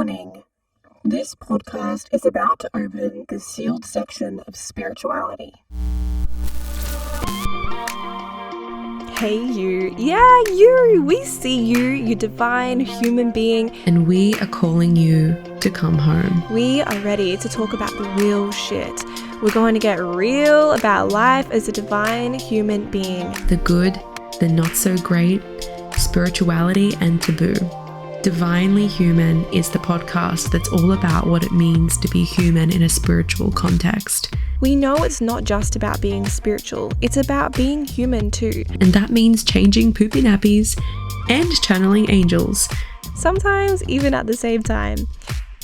Warning. This podcast is about to open the sealed section of spirituality. Hey you, yeah you, we see you, you divine human being. And we are calling you to come home. We are ready to talk about the real shit. We're going to get real about life as a divine human being. The good, the not so great, spirituality and taboo. Divinely Human is the podcast that's all about what it means to be human in a spiritual context. We know it's not just about being spiritual, it's about being human too. And that means changing poopy nappies and channeling angels. Sometimes even at the same time.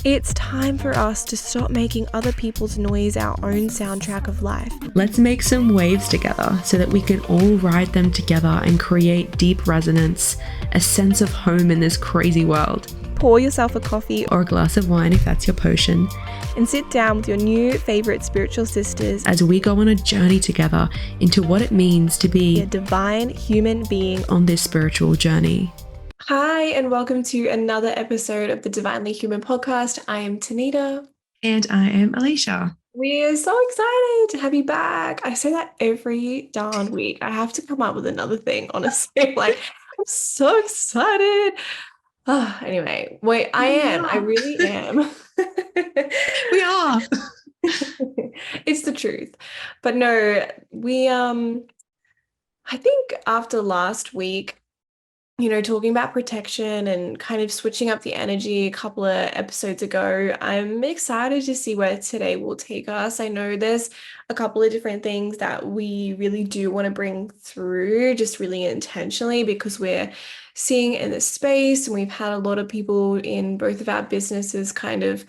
It's time for us to stop making other people's noise our own soundtrack of life. Let's make some waves together so that we can all ride them together and create deep resonance, a sense of home in this crazy world. Pour yourself a coffee or a glass of wine if that's your potion, and sit down with your new favorite spiritual sisters as we go on a journey together into what it means to be a divine human being on this spiritual journey. Hi, and welcome to another episode of the Divinely Human podcast. I am Tanita. And I am Alicia. We are so excited to have you back. I say that every darn week. I have to come up with another thing, honestly. I'm so excited. Anyway, wait, I really am. We are. It's the truth. But no, I think after last week, talking about protection and kind of switching up the energy a couple of episodes ago, I'm excited to see where today will take us. I know there's a couple of different things that we really do want to bring through just really intentionally because we're seeing in this space, and we've had a lot of people in both of our businesses kind of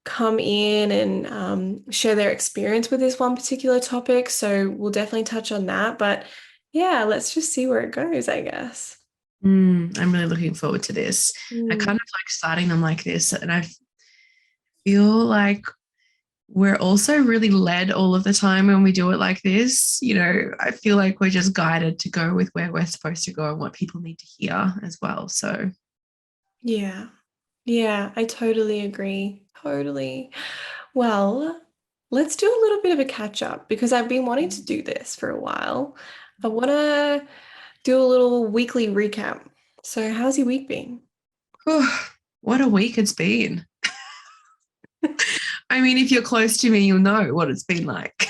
come in and share their experience with this one particular topic. So we'll definitely touch on that. But yeah, let's just see where it goes, I guess. I'm really looking forward to this. I kind of like starting them like this, and I feel like we're also really led all of the time when we do it like this. I feel like we're just guided to go with where we're supposed to go and what people need to hear as well. So yeah, I totally agree. Totally. Well, let's do a little bit of a catch up because I've been wanting to do this for a while. I want to do a little weekly recap. So how's your week been? What a week it's been. I mean, if you're close to me, you'll know what it's been like.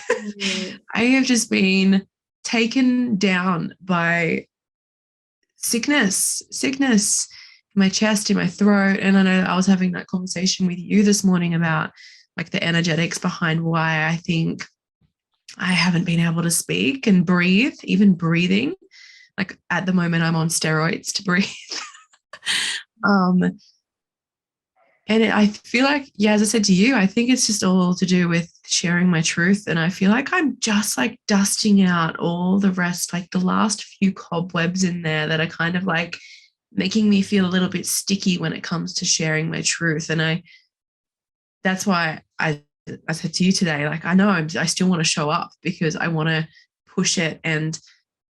I have just been taken down by sickness in my chest, in my throat. And I know I was having that conversation with you this morning about like the energetics behind why I think I haven't been able to speak and breathe, even breathing. Like at the moment, I'm on steroids to breathe. I feel like, as I said to you, I think it's just all to do with sharing my truth. And I feel like I'm just like dusting out all the rest, like the last few cobwebs in there that are kind of like making me feel a little bit sticky when it comes to sharing my truth. And that's why I said to you today, like, I know I still want to show up because I want to push it and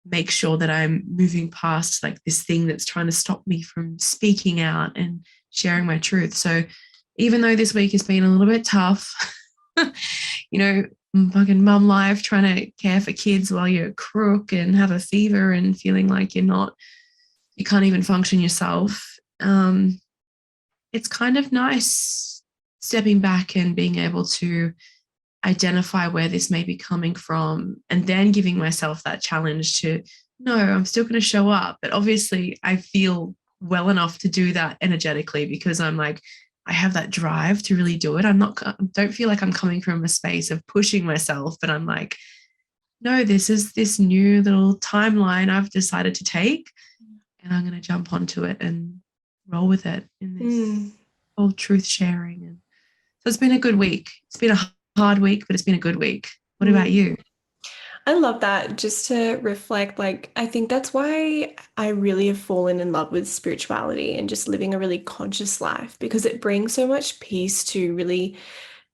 make sure that I'm moving past like this thing that's trying to stop me from speaking out and sharing my truth. So even though this week has been a little bit tough, fucking mum life, trying to care for kids while you're a crook and have a fever and feeling like you can't even function yourself. It's kind of nice stepping back and being able to identify where this may be coming from, and then giving myself that challenge to, no, I'm still going to show up. But obviously I feel well enough to do that energetically because I'm like, I have that drive to really do it. Don't feel like I'm coming from a space of pushing myself, but I'm like, no, this is this new little timeline I've decided to take, and I'm going to jump onto it and roll with it in this whole truth sharing. And so it's been a good week. It's been a hard week, but it's been a good week. What about you? I love that. Just to reflect, I think that's why I really have fallen in love with spirituality and just living a really conscious life, because it brings so much peace to really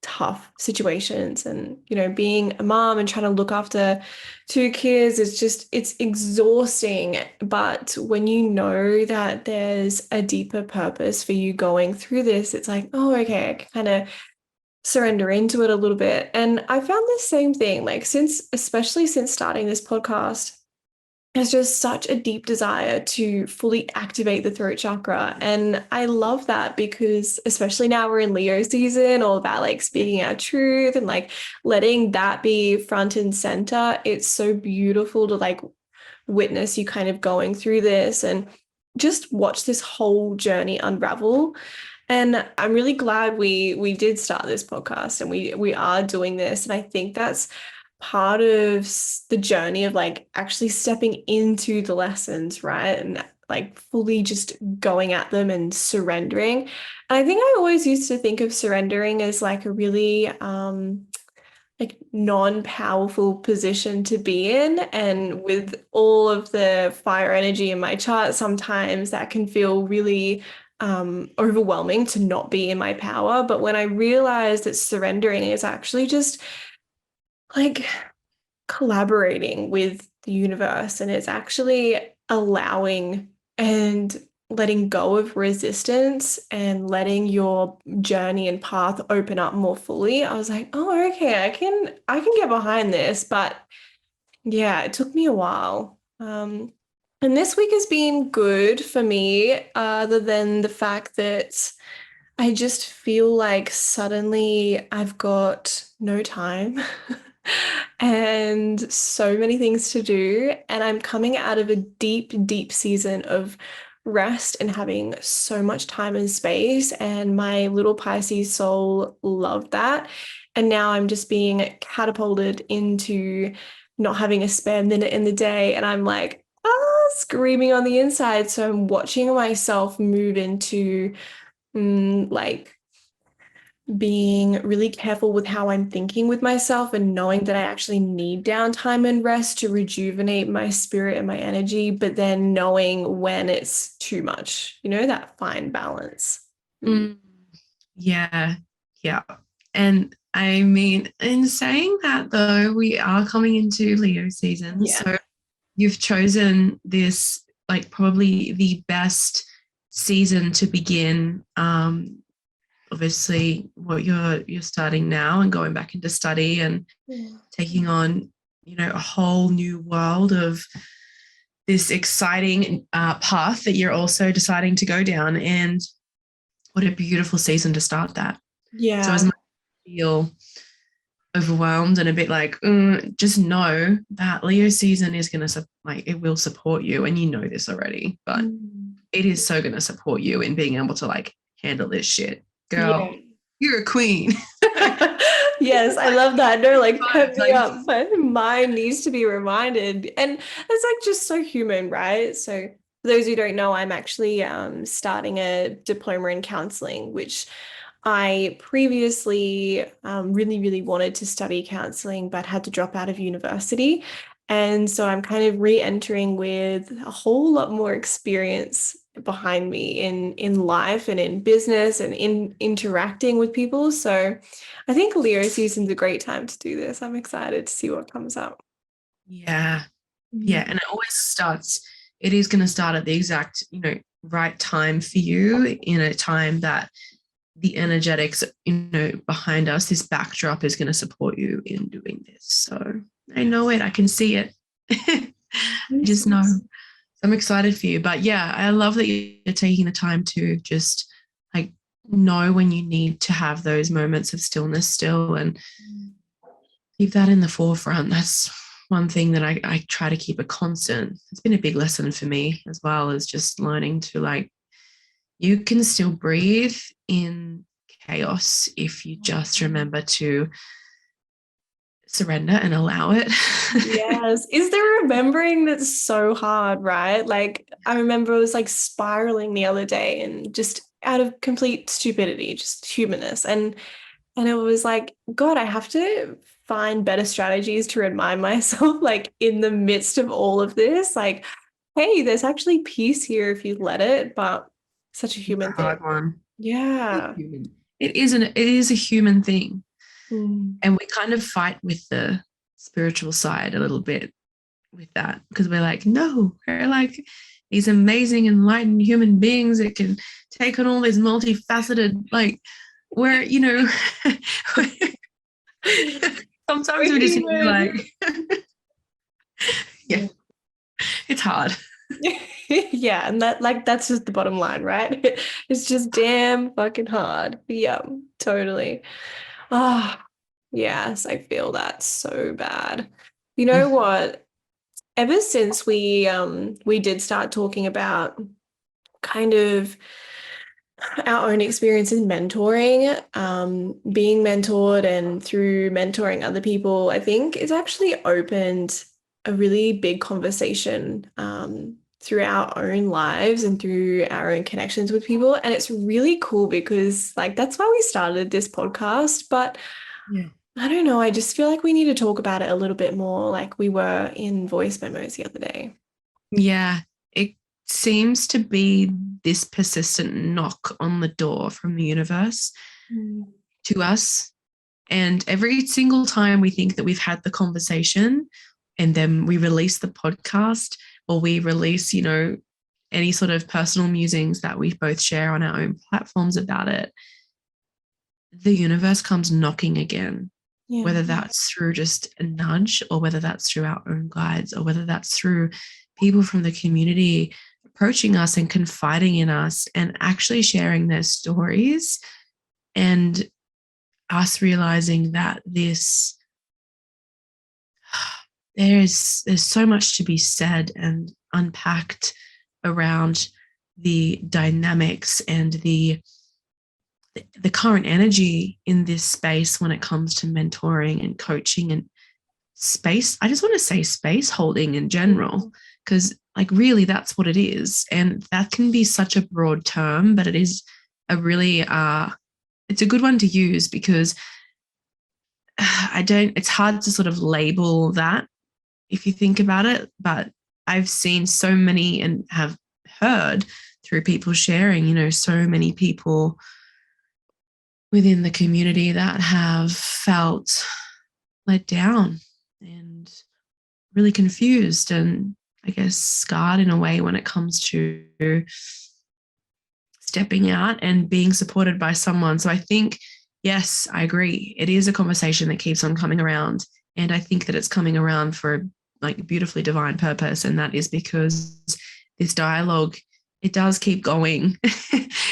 tough situations. And, being a mom and trying to look after two kids is just, it's exhausting. But when you know that there's a deeper purpose for you going through this, it's like, oh, okay, I can kind of surrender into it a little bit. And I found the same thing, like especially since starting this podcast, there's just such a deep desire to fully activate the throat chakra. And I love that because, especially now we're in Leo season, all about like speaking our truth and like letting that be front and center. It's so beautiful to like witness you kind of going through this and just watch this whole journey unravel. And I'm really glad we did start this podcast and we are doing this. And I think that's part of the journey of like actually stepping into the lessons, right? And like fully just going at them and surrendering. And I think I always used to think of surrendering as like a really like non-powerful position to be in. And with all of the fire energy in my chart, sometimes that can feel really overwhelming to not be in my power. But when I realized that surrendering is actually just like collaborating with the universe and it's actually allowing and letting go of resistance and letting your journey and path open up more fully. I was like, oh, okay, I can get behind this. But yeah, it took me a while. And this week has been good for me, other than the fact that I just feel like suddenly I've got no time and so many things to do. And I'm coming out of a deep, deep season of rest and having so much time and space. And my little Pisces soul loved that. And now I'm just being catapulted into not having a spare minute in the day. And I'm like, screaming on the inside. So I'm watching myself move into like being really careful with how I'm thinking with myself and knowing that I actually need downtime and rest to rejuvenate my spirit and my energy, but then knowing when it's too much, that fine balance. Mm. Mm, yeah, yeah. And I mean, in saying that though, we are coming into Leo season. Yeah. So you've chosen this like probably the best season to begin. Obviously what you're starting now and going back into study and Yeah. taking on, a whole new world of this exciting path that you're also deciding to go down. And what a beautiful season to start that. So as Yeah. much as you feel overwhelmed and a bit like, just know that Leo season is going to like it will support you, and you know this already, but Mm. it is so going to support you in being able to like handle this shit, girl. Yeah. You're a queen. Yes, I love that. No, like pep me Like, up. My mind needs to be reminded. And it's like just so human, right? So for those who don't know, I'm actually starting a diploma in counseling, which I previously really, really wanted to study counseling, but had to drop out of university. And so I'm kind of re-entering with a whole lot more experience behind me in life and in business and in interacting with people. So I think Leo season's a great time to do this. I'm excited to see what comes up. yeah, yeah, Mm. and it is going to start at the exact, right time for you, in a time that the energetics, behind us, this backdrop is going to support you in doing this. So I know it, I can see it. I just know. So I'm excited for you. But yeah, I love that you're taking the time to just like know when you need to have those moments of stillness still and keep that in the forefront. That's one thing that I try to keep a constant. It's been a big lesson for me as well, is just learning to like, you can still breathe in chaos if you just remember to surrender and allow it. Yes. Is there remembering that's so hard, right? Like I remember I was like spiraling the other day and just out of complete stupidity, just humanness. And it was like, God, I have to find better strategies to remind myself, like in the midst of all of this, like, hey, there's actually peace here if you let it, but such a It's a human thing. hard one. It's Yeah. human. It is a human thing. Mm. And we kind of fight with the spiritual side a little bit with that because we're like, no, we're like these amazing, enlightened human beings that can take on all these multifaceted, like, where, sometimes we just need to be Human. like, yeah, it's hard. Yeah, and that's just the bottom line, right? It's just damn fucking hard. Yeah, totally. Ah, yes, I feel that so bad. You know what? Ever since we did start talking about kind of our own experience in mentoring, being mentored and through mentoring other people, I think it's actually opened a really big conversation through our own lives and through our own connections with people. And it's really cool because, like, that's why we started this podcast. But Yeah. I don't know, I just feel like we need to talk about it a little bit more, like we were in voice memos the other day. Yeah, it seems to be this persistent knock on the door from the universe Mm. to us. And every single time we think that we've had the conversation and then we release the podcast or we release, any sort of personal musings that we both share on our own platforms about it, the universe comes knocking again, Yeah. whether that's through just a nudge or whether that's through our own guides or whether that's through people from the community approaching us and confiding in us and actually sharing their stories and us realizing that there's so much to be said and unpacked around the dynamics and the current energy in this space when it comes to mentoring and coaching and space. I just want to say space holding in general, because like really that's what it is. And that can be such a broad term, but it is a really it's a good one to use because it's hard to sort of label that if you think about it, but I've seen so many and have heard through people sharing, so many people within the community that have felt let down and really confused and I guess scarred in a way when it comes to stepping out and being supported by someone. So I think, yes, I agree. It is a conversation that keeps on coming around. And I think that it's coming around for a like beautifully divine purpose. And that is because this dialogue, it does keep going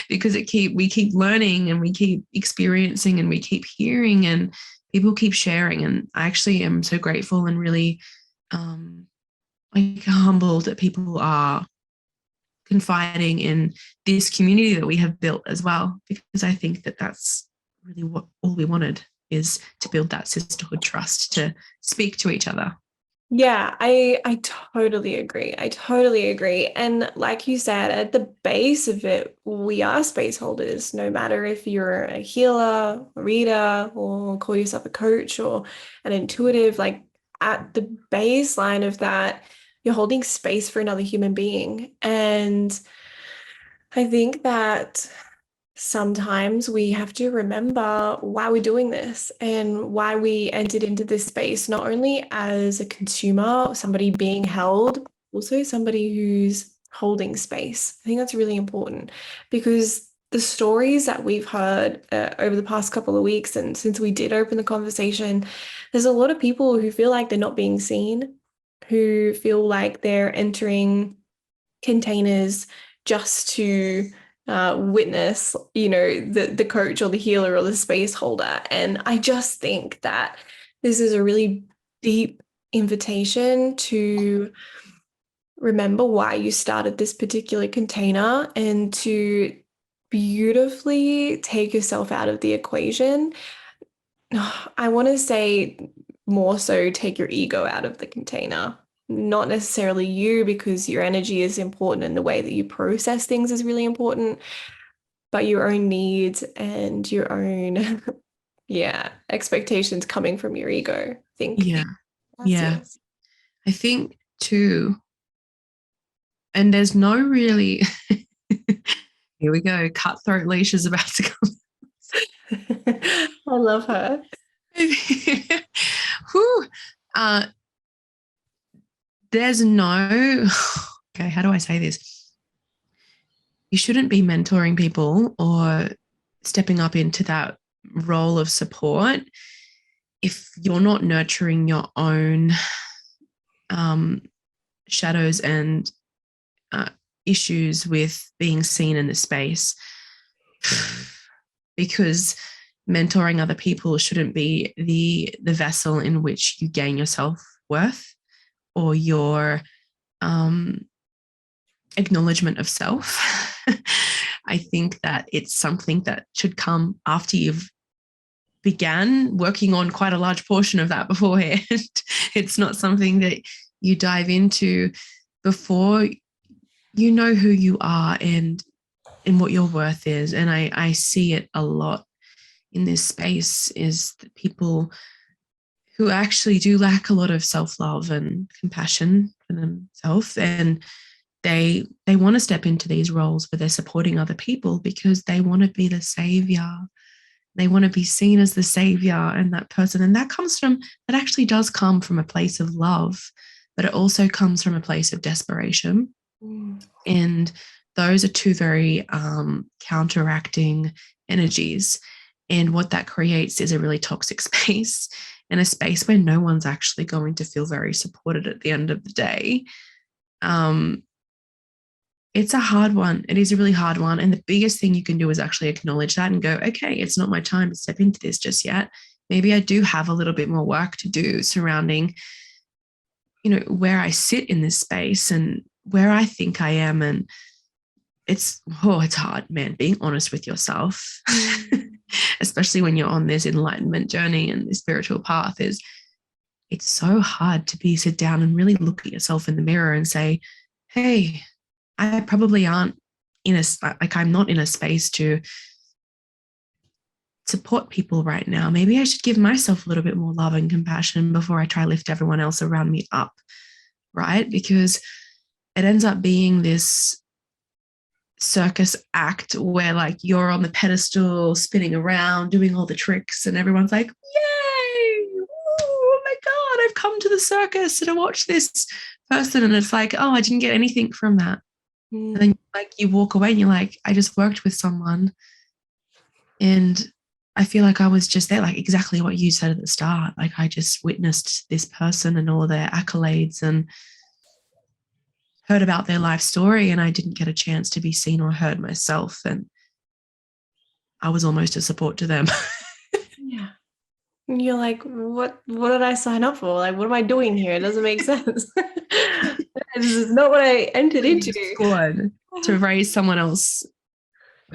because we keep learning and we keep experiencing and we keep hearing and people keep sharing. And I actually am so grateful and really like humbled that people are confiding in this community that we have built as well, because I think that that's really what all we wanted is to build that sisterhood trust to speak to each other. Yeah, I totally agree. I totally agree. And like you said, at the base of it, we are space holders, no matter if you're a healer, a reader, or call yourself a coach or an intuitive, like at the baseline of that, you're holding space for another human being. And I think that sometimes we have to remember why we're doing this and why we entered into this space, not only as a consumer, somebody being held, also somebody who's holding space. I think that's really important because the stories that we've heard over the past couple of weeks and since we did open the conversation, there's a lot of people who feel like they're not being seen, who feel like they're entering containers just to witness, the coach or the healer or the space holder. And I just think that this is a really deep invitation to remember why you started this particular container and to beautifully take yourself out of the equation. I want to say more so take your ego out of the container. Not necessarily you, because your energy is important and the way that you process things is really important, but your own needs and your own, yeah, expectations coming from your ego. I think Yeah. that's Yeah. yes. I think too, and there's no really, here we go, cutthroat leash is about to come. I love her. Whew. Uh, there's no, okay, how do I say this? You shouldn't be mentoring people or stepping up into that role of support if you're not nurturing your own um, shadows and uh, issues with being seen in the space. Because mentoring other people shouldn't be the vessel in which you gain your self-worth or your um, acknowledgement of self. I think that it's something that should come after you've began working on quite a large portion of that beforehand. It's not something that you dive into before you know who you are and what your worth is. And I see it a lot in this space is that people who actually do lack a lot of self-love and compassion for themselves, and they want to step into these roles where they're supporting other people because they want to be the savior. They want to be seen as the savior and that person. And that actually does come from a place of love, but it also comes from a place of desperation. Mm. And those are two very counteracting energies. And what that creates is a really toxic space and a space where no one's actually going to feel very supported at the end of the day. Um, it's a hard one. It is a really hard one. And the biggest thing you can do is actually acknowledge that and go, okay, it's not my time to step into this just yet. Maybe I do have a little bit more work to do surrounding, where I sit in this space and where I think I am. And it's hard, man, being honest with yourself, especially when you're on this enlightenment journey and this spiritual path it's so hard to sit down and really look at yourself in the mirror and say, hey, I probably aren't I'm not in a space to support people right now. Maybe I should give myself a little bit more love and compassion before I try to lift everyone else around me up, right? Because it ends up being this circus act where like you're on the pedestal spinning around doing all the tricks and everyone's like, yay, oh my god, I've come to the circus and I watched this person, and it's like, oh, I didn't get anything from that. And then like you walk away and you're like, I just worked with someone and I feel like I was just there, like exactly what you said at the start. Like I just witnessed this person and all of their accolades and heard about their life story, and I didn't get a chance to be seen or heard myself. And I was almost a support to them. Yeah. And you're like, what did I sign up for? Like, what am I doing here? It doesn't make sense. This is not what I entered into. Squad to raise someone else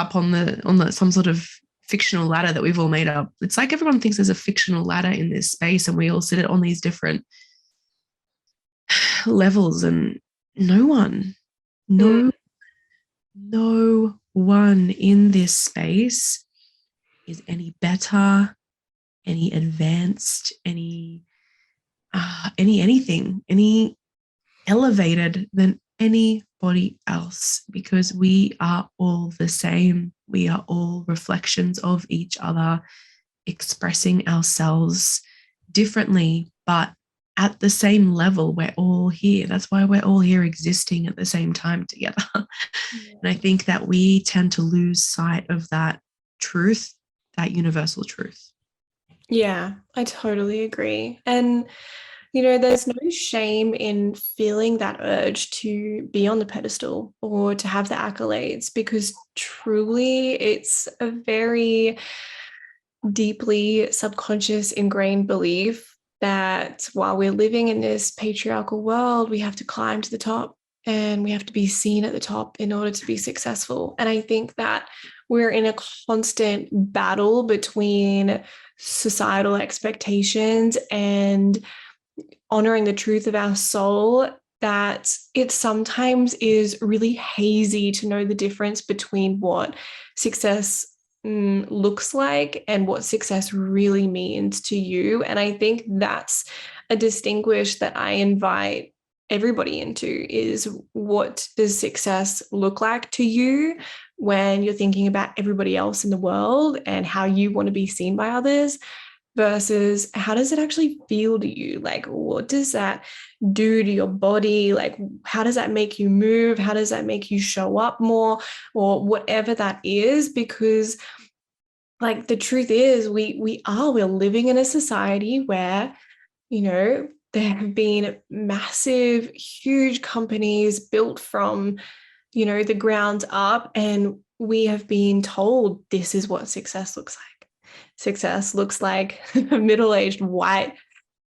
up on the some sort of fictional ladder that we've all made up. It's like everyone thinks there's a fictional ladder in this space and we all sit on these different levels, and no one, no, no one in this space is any better, any advanced, anything, any elevated than anybody else, because we are all the same. We are all reflections of each other, expressing ourselves differently, but at the same level. We're all here. That's why we're all here existing at the same time together. And I think that we tend to lose sight of that truth, that universal truth. Yeah, I totally agree. And, there's no shame in feeling that urge to be on the pedestal or to have the accolades, because truly it's a very deeply subconscious ingrained belief that while we're living in this patriarchal world, we have to climb to the top and we have to be seen at the top in order to be successful. And I think that we're in a constant battle between societal expectations and honoring the truth of our soul, that it sometimes is really hazy to know the difference between what success looks like and what success really means to you. And I think that's a distinguish that I invite everybody into, is what does success look like to you when you're thinking about everybody else in the world and how you want to be seen by others, versus how does it actually feel to you? Like, what does that do to your body? Like, how does that make you move? How does that make you show up more, or whatever that is? Because like the truth is we're living in a society where, there have been massive, huge companies built from, the ground up, and we have been told this is what success looks like. Success looks like a middle-aged white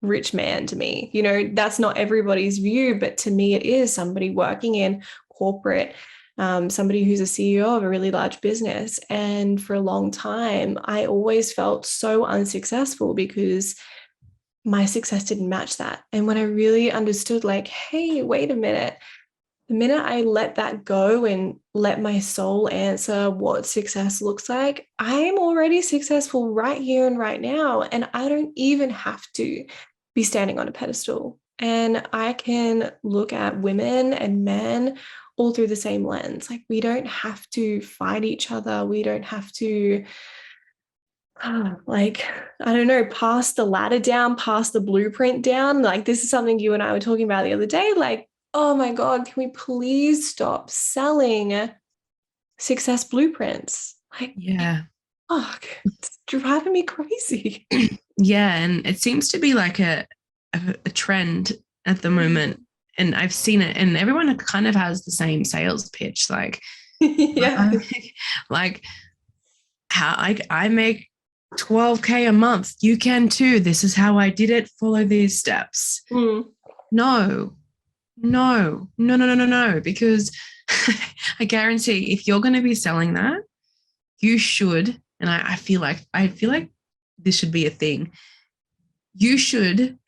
rich man to me. That's not everybody's view, but to me, it is somebody working in corporate, somebody who's a CEO of a really large business. And for a long time, I always felt so unsuccessful because my success didn't match that. And when I really understood, like, hey, wait a minute, the minute I let that go and let my soul answer what success looks like, I am already successful right here and right now. And I don't even have to be standing on a pedestal. And I can look at women and men all through the same lens. Like, we don't have to fight each other. We don't have to, like, I don't know, pass the ladder down, pass the blueprint down. Like, this is something you and I were talking about the other day. Like, oh my God, can we please stop selling success blueprints? Like, Yeah. fuck, it's driving me crazy. Yeah, and it seems to be like a trend at the moment. And I've seen it, and everyone kind of has the same sales pitch. Like, Yeah. like how I make 12K a month. You can too. This is how I did it. Follow these steps. Mm. No, no, no, no, no, no, no. Because I guarantee if you're going to be selling that, you should, and I feel like this should be a thing. You should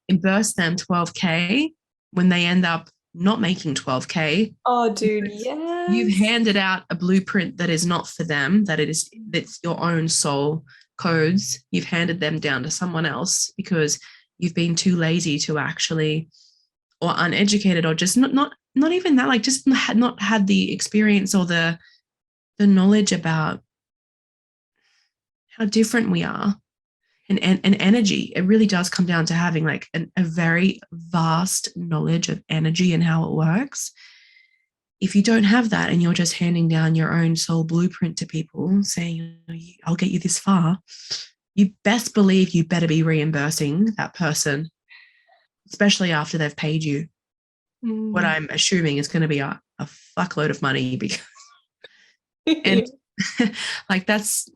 reimburse them 12K when they end up not making 12K Oh, dude, because you've yes. handed out a blueprint that is not for them, that's your own soul codes. You've handed them down to someone else because you've been too lazy to actually, or uneducated, or just not even that, like just not had the experience or the knowledge about how different we are, and energy. It really does come down to having like a very vast knowledge of energy and how it works. If you don't have that and you're just handing down your own soul blueprint to people saying, I'll get you this far, you best believe you better be reimbursing that person, especially after they've paid you what Mm. I'm assuming is going to be a fuckload of money. Because, and like that's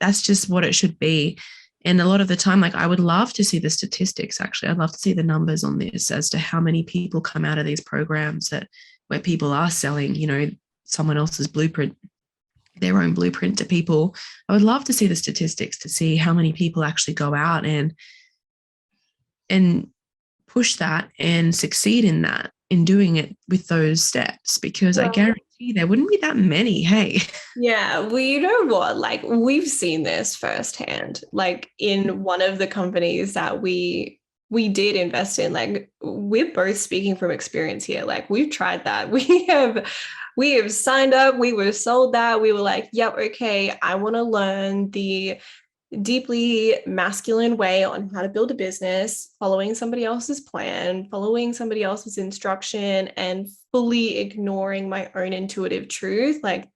just what it should be. And a lot of the time, like I would love to see the statistics, actually. I'd love to see the numbers on this as to how many people come out of these programs that where people are selling, someone else's blueprint, their own blueprint to people. I would love to see the statistics to see how many people actually go out and push that and succeed in that, in doing it with those steps, because I Well, guarantee there wouldn't be that many. Hey. yeah, well, you know what? Like, we've seen this firsthand. Like, in one of the companies that we did invest in, like, we're both speaking from experience here. Like, we've tried that. We have signed up, we were sold that. We were like, yep, okay, I want to learn the deeply masculine way on how to build a business, following somebody else's plan, following somebody else's instruction, and fully ignoring my own intuitive truth. Like,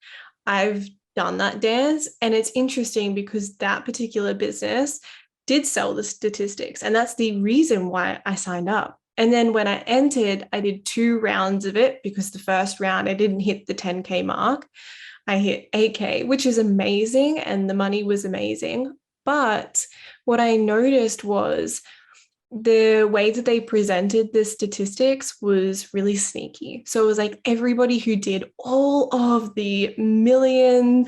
I've done that dance. And it's interesting because that particular business did sell the statistics. And that's the reason why I signed up. And then when I entered, I did 2 rounds of it because the first round I didn't hit the 10K mark. I hit 8K, which is amazing. And the money was amazing. But what I noticed was the way that they presented the statistics was really sneaky. So it was like everybody who did all of the million,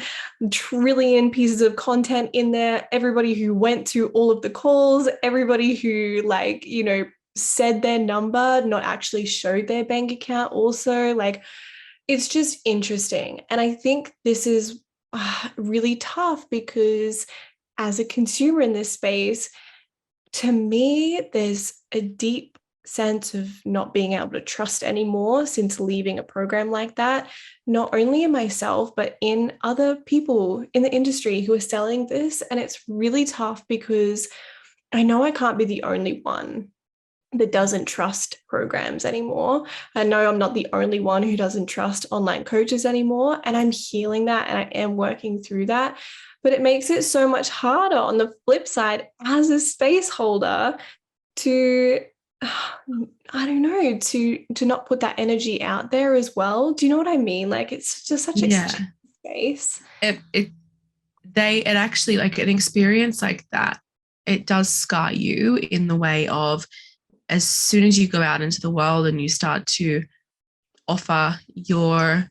trillion pieces of content in there, everybody who went to all of the calls, everybody who, like, said their number, not actually showed their bank account, also, like, it's just interesting. And I think this is really tough because as a consumer in this space, to me, there's a deep sense of not being able to trust anymore since leaving a program like that, not only in myself, but in other people in the industry who are selling this. And it's really tough because I know I can't be the only one that doesn't trust programs anymore. I know I'm not the only one who doesn't trust online coaches anymore. And I'm healing that and I am working through that. But it makes it so much harder on the flip side as a space holder to I don't know, to not put that energy out there as well. Do you know what I mean? Like it's just such a Yeah. sticky space. It actually, like, an experience like that, it does scar you in the way of, as soon as you go out into the world and you start to offer your,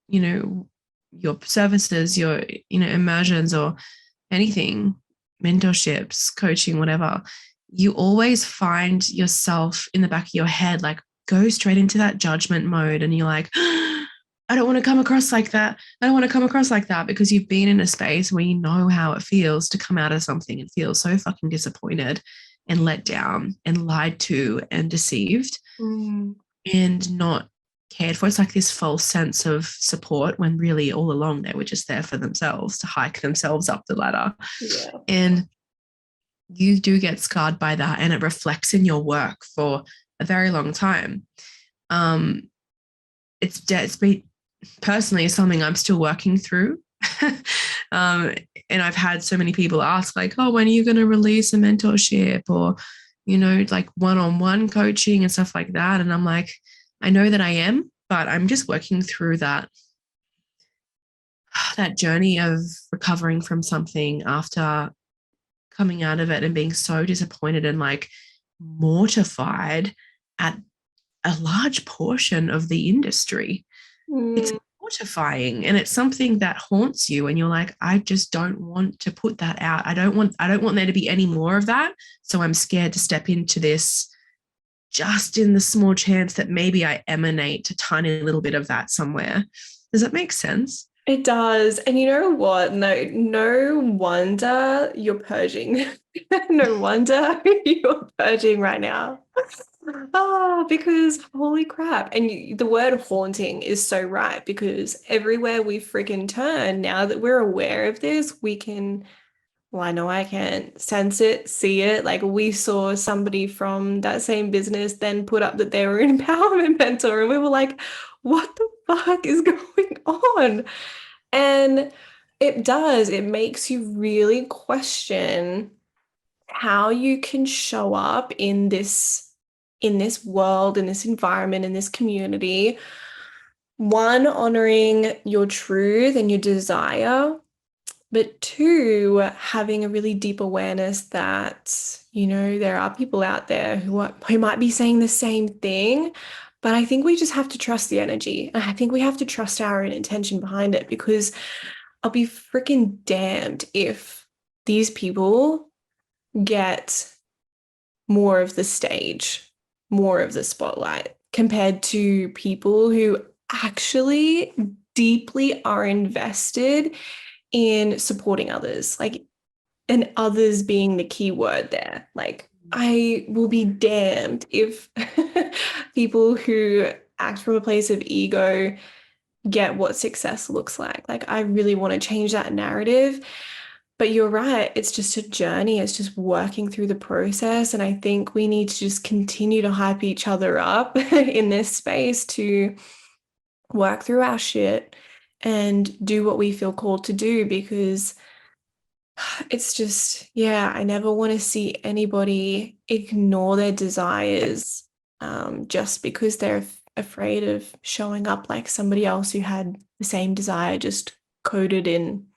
you know, your services, your, immersions or anything, mentorships, coaching, whatever, you always find yourself in the back of your head, like, go straight into that judgment mode. And you're like, I don't want to come across like that. I don't want to come across like that, because you've been in a space where you know how it feels to come out of something and feel so fucking disappointed and let down and lied to and deceived Mm, and not cared for. It's like this false sense of support when really all along they were just there for themselves to hike themselves up the ladder. yeah. And you do get scarred by that, and it reflects in your work for a very long time. Um, it's been personally something I'm still working through. And I've had so many people ask, like, oh, when are you going to release a mentorship, or, like one-on-one coaching and stuff like that? And I'm like, I know that I am, but I'm just working through that journey of recovering from something after coming out of it and being so disappointed and like mortified at a large portion of the industry. It's Mm, mortifying, and it's something that haunts you, and you're like, I just don't want to put that out. I don't want there to be any more of that. So I'm scared to step into this, just in the small chance that maybe I emanate a tiny little bit of that somewhere. Does that make sense? it does. And you know what? No wonder you're purging. No wonder you're purging right now. Oh, because holy crap. And the word haunting is so right because everywhere we freaking turn, now that we're aware of this, we can, well, I know I can sense it, see it. Like we saw somebody from that same business then put up that they were an empowerment mentor, and we were like, what the fuck is going on? And it makes you really question how you can show up in this world, in this environment, in this community. One, honoring your truth and your desire, but two, having a really deep awareness that, there are people out there who might be saying the same thing. But I think we just have to trust the energy. And I think we have to trust our own intention behind it because I'll be freaking damned if these people get more of the stage, more of the spotlight compared to people who actually deeply are invested in supporting others. Like, and others being the key word there. Like, I will be damned if people who act from a place of ego get what success looks like. Like, I really want to change that narrative. But you're right, it's just a journey. It's just working through the process. And I think we need to just continue to hype each other up in this space to work through our shit and do what we feel called to do because it's just, yeah, I never want to see anybody ignore their desires just because they're afraid of showing up like somebody else who had the same desire, just coded in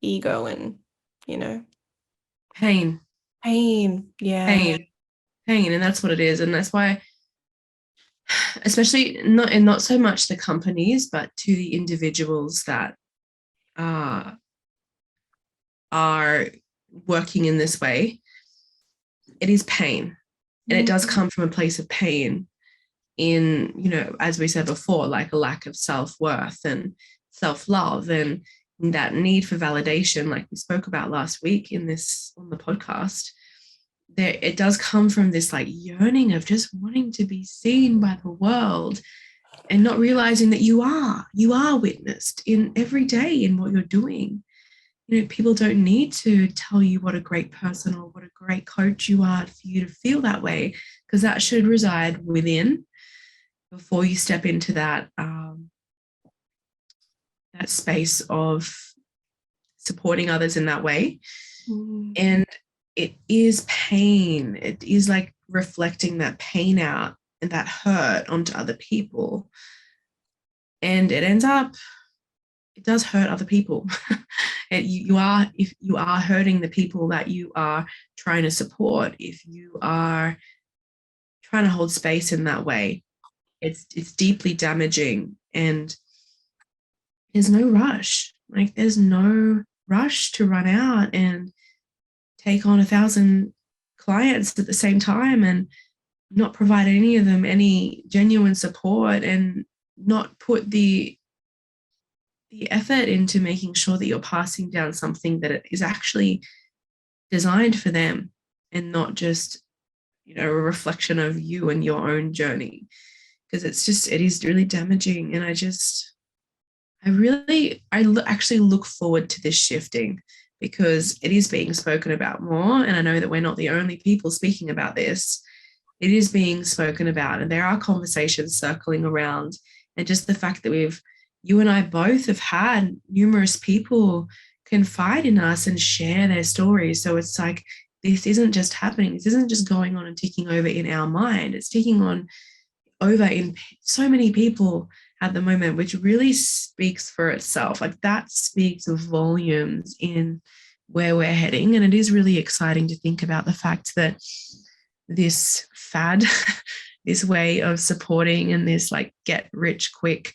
ego and, you know, Pain, pain. Yeah. pain, pain. And that's what it is. And that's why, especially not so much the companies, but to the individuals that uh, are working in this way, it is pain. And it does Mm, come from a place of pain in, as we said before, like a lack of self-worth and self-love and that need for validation, like we spoke about last week in this on the podcast. there it does come from this like yearning of just wanting to be seen by the world and not realizing that you are witnessed in every day in what you're doing. People don't need to tell you what a great person or what a great coach you are for you to feel that way, because that should reside within before you step into that space of supporting others in that way. Mm. And it is pain. It is like reflecting that pain out and that hurt onto other people. And it does hurt other people. If you are hurting the people that you are trying to support, if you are trying to hold space in that way, it's deeply damaging. And there's no rush. Like there's no rush to run out and take on 1,000 clients at the same time and not provide any of them any genuine support and not put the effort into making sure that you're passing down something that is actually designed for them and not just a reflection of you and your own journey, because it is really damaging. And actually look forward to this shifting, because it is being spoken about more, and I know that we're not the only people speaking about this. It is being spoken about, and there are conversations circling around. And just the fact that you and I both have had numerous people confide in us and share their stories. So it's like, this isn't just happening. This isn't just going on and ticking over in our mind. It's ticking on over in so many people at the moment, which really speaks for itself. Like that speaks volumes in where we're heading. And it is really exciting to think about the fact that this fad, this way of supporting and this like get rich quick,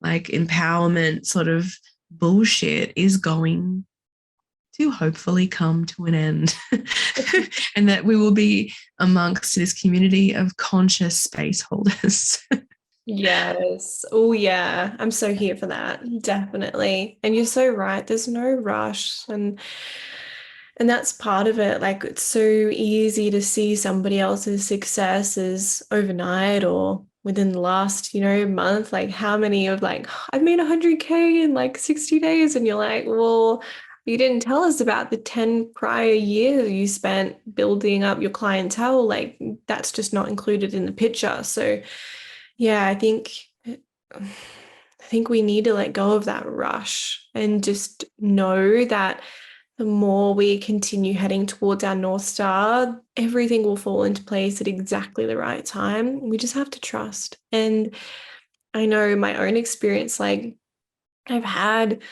like empowerment sort of bullshit is going to hopefully come to an end. And that we will be amongst this community of conscious space holders. Yes. Oh, yeah. I'm so here for that. Definitely. And you're so right. There's no rush. And that's part of it. Like it's so easy to see somebody else's successes overnight or within the last, month. Like how many of like, I've made 100K in like 60 days. And you're like, well, you didn't tell us about the 10 prior years you spent building up your clientele. Like that's just not included in the picture. So yeah, I think we need to let go of that rush and just know that the more we continue heading towards our North Star, everything will fall into place at exactly the right time. We just have to trust. And I know my own experience, like I've had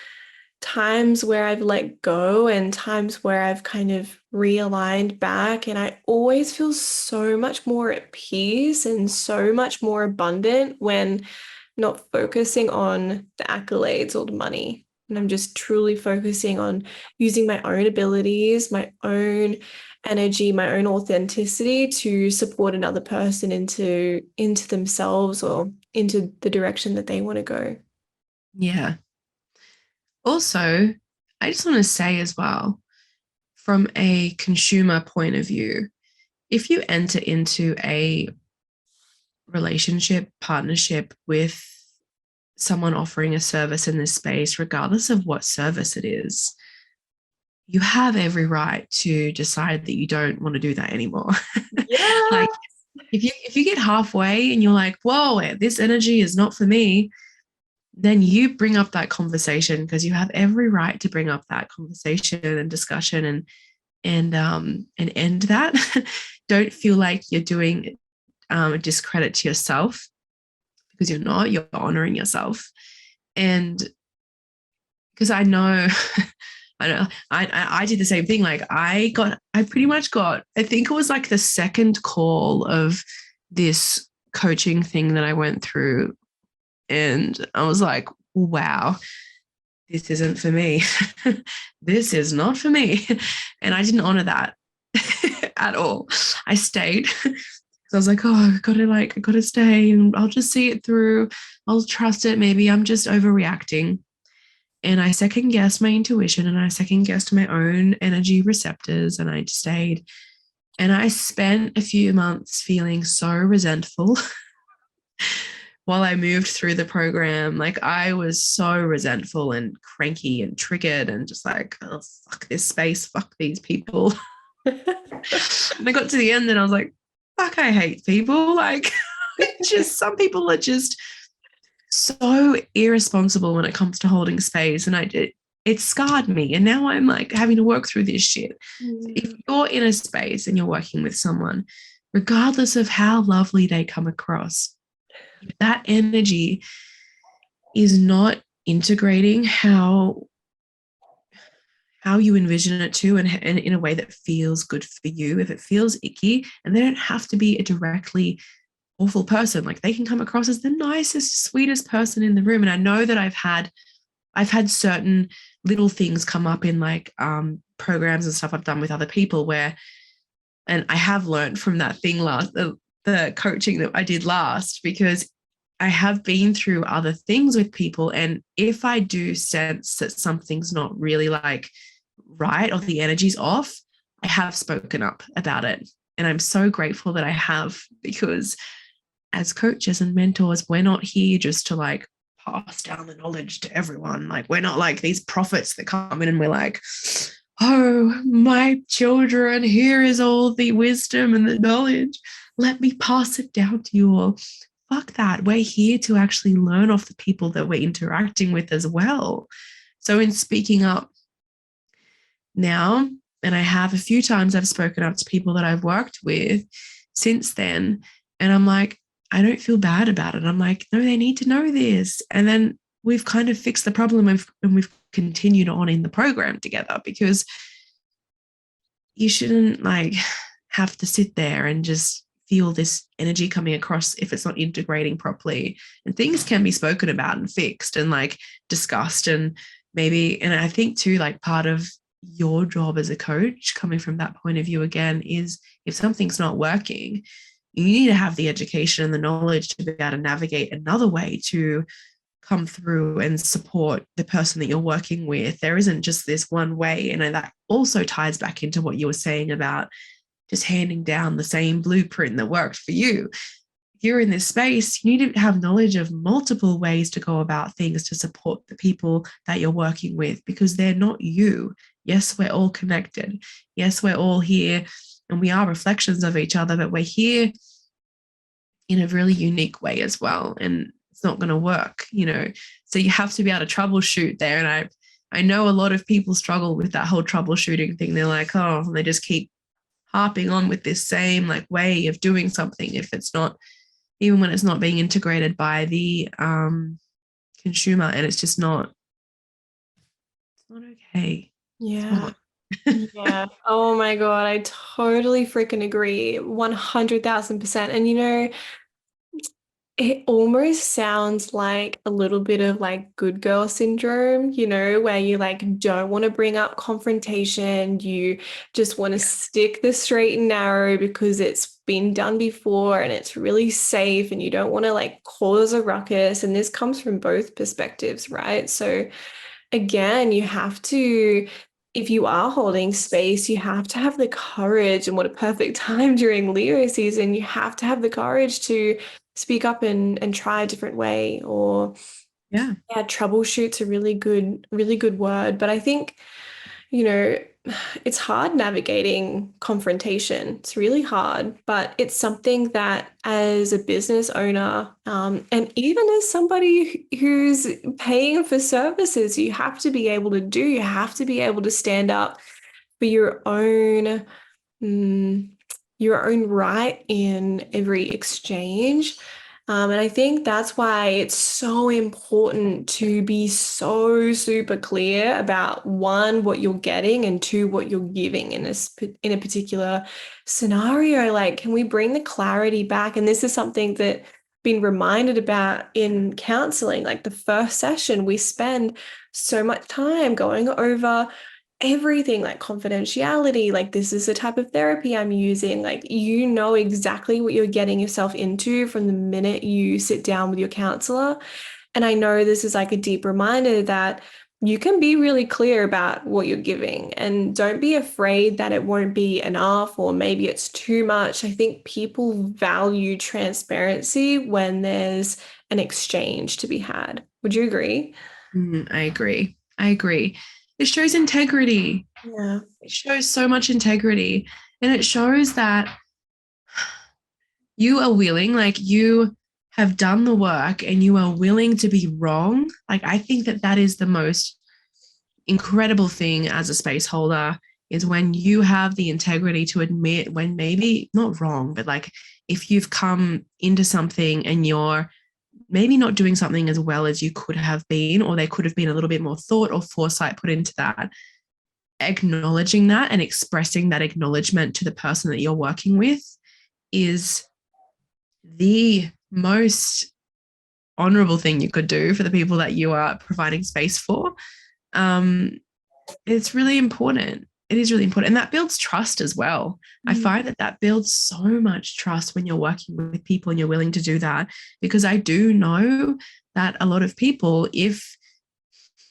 times where I've let go and times where I've kind of realigned back, and I always feel so much more at peace and so much more abundant when not focusing on the accolades or the money. And I'm just truly focusing on using my own abilities, my own energy, my own authenticity to support another person into themselves or into the direction that they want to go. Yeah. Also, I just want to say as well, from a consumer point of view, if you enter into a relationship, partnership with someone offering a service in this space, regardless of what service it is, you have every right to decide that you don't want to do that anymore. Yeah. Like if you get halfway and you're like, whoa, this energy is not for me, then you bring up that conversation, because you have every right to bring up that conversation and discussion and end that. Don't feel like you're doing a discredit to yourself, because you're honoring yourself. And because I know I know I did the same thing. Like I pretty much got, I think it was like the second call of this coaching thing that I went through, and I was like, wow, this isn't for me. This is not for me. And I didn't honor that at all. I stayed. So I was like, oh, I gotta stay and I'll just see it through. I'll trust it. Maybe I'm just overreacting. And I second guessed my intuition and I second guessed my own energy receptors, and I stayed. And I spent a few months feeling so resentful while I moved through the program. Like I was so resentful and cranky and triggered and just like, oh, fuck this space, fuck these people. And I got to the end and I was like, fuck, I hate people. Like, just some people are just so irresponsible when it comes to holding space. And it scarred me. And now I'm like having to work through this shit. So if Yeah. you're in a space and you're working with someone, regardless of how lovely they come across, if that energy is not integrating how you envision it to, and in a way that feels good for you, if it feels icky, and they don't have to be a directly awful person, like they can come across as the nicest, sweetest person in the room. And I know that I've had certain little things come up in like programs and stuff I've done with other people where, and I have learned from that thing last, the coaching that I did last, because I have been through other things with people. And if I do sense that something's not really like right or the energy's off, I have spoken up about it. And I'm so grateful that I have, because as coaches and mentors, we're not here just to like pass down the knowledge to everyone. Like we're not like these prophets that come in and we're like, oh, my children, here is all the wisdom and the knowledge. Let me pass it down to you all. Fuck that. We're here to actually learn off the people that we're interacting with as well. So in speaking up now, and I have a few times I've spoken up to people that I've worked with since then, and I'm like, I don't feel bad about it. I'm like, no, they need to know this. And then we've kind of fixed the problem and we've continued on in the program together, because you shouldn't like have to sit there and just feel this energy coming across if it's not integrating properly. And things can be spoken about and fixed and like discussed. And maybe, and I think too, like part of your job as a coach, coming from that point of view again, is if something's not working, you need to have the education and the knowledge to be able to navigate another way to come through and support the person that you're working with. There isn't just this one way. And that also ties back into what you were saying about just handing down the same blueprint that worked for you. If you're in this space, you need to have knowledge of multiple ways to go about things to support the people that you're working with, because they're not you. Yes, we're all connected. Yes, we're all here and we are reflections of each other, but we're here in a really unique way as well. And it's not going to work, you know. So you have to be able to troubleshoot there. And I know a lot of people struggle with that whole troubleshooting thing. They're like, oh, and they just keep harping on with this same like way of doing something if it's not, even when it's not being integrated by the consumer, and it's not okay. It's Yeah. not. Yeah. Oh my God. I totally freaking agree. 100,000%. And it almost sounds like a little bit of like good girl syndrome, where you like don't want to bring up confrontation. You just want to Yeah. stick the straight and narrow because it's been done before and it's really safe and you don't want to like cause a ruckus. And this comes from both perspectives, right? So again, you have to, if you are holding space, you have to have the courage, and what a perfect time during Leo season, you have to have the courage to speak up and try a different way, or Yeah. yeah, troubleshoot's a really good word. But I think, you know, it's hard navigating confrontation. It's really hard, but it's something that as a business owner, and even as somebody who's paying for services, you have to be able to do. You have to be able to stand up for mm, your own right in every exchange. And I think that's why it's so important to be so super clear about one, what you're getting, and two, what you're giving in a particular scenario. Like, can we bring the clarity back? And this is something that I've been reminded about in counseling. Like the first session, we spend so much time going over everything, like confidentiality, like this is the type of therapy I'm using. Like you know exactly what you're getting yourself into from the minute you sit down with your counselor. And I know this is like a deep reminder that you can be really clear about what you're giving and don't be afraid that it won't be enough or maybe it's too much. I think people value transparency when there's an exchange to be had. Would you agree? I agree. I agree. It shows integrity. Yeah. It shows so much integrity. And it shows that you are willing, like you have done the work and you are willing to be wrong. Like, I think that that is the most incredible thing as a space holder is when you have the integrity to admit when maybe not wrong, but like if you've come into something and you're maybe not doing something as well as you could have been, or there could have been a little bit more thought or foresight put into that, acknowledging that and expressing that acknowledgement to the person that you're working with is the most honorable thing you could do for the people that you are providing space for. Um, it's really important. It is really important. And that builds trust as well. I Mm. find that that builds so much trust when you're working with people and you're willing to do that. Because I do know that a lot of people, if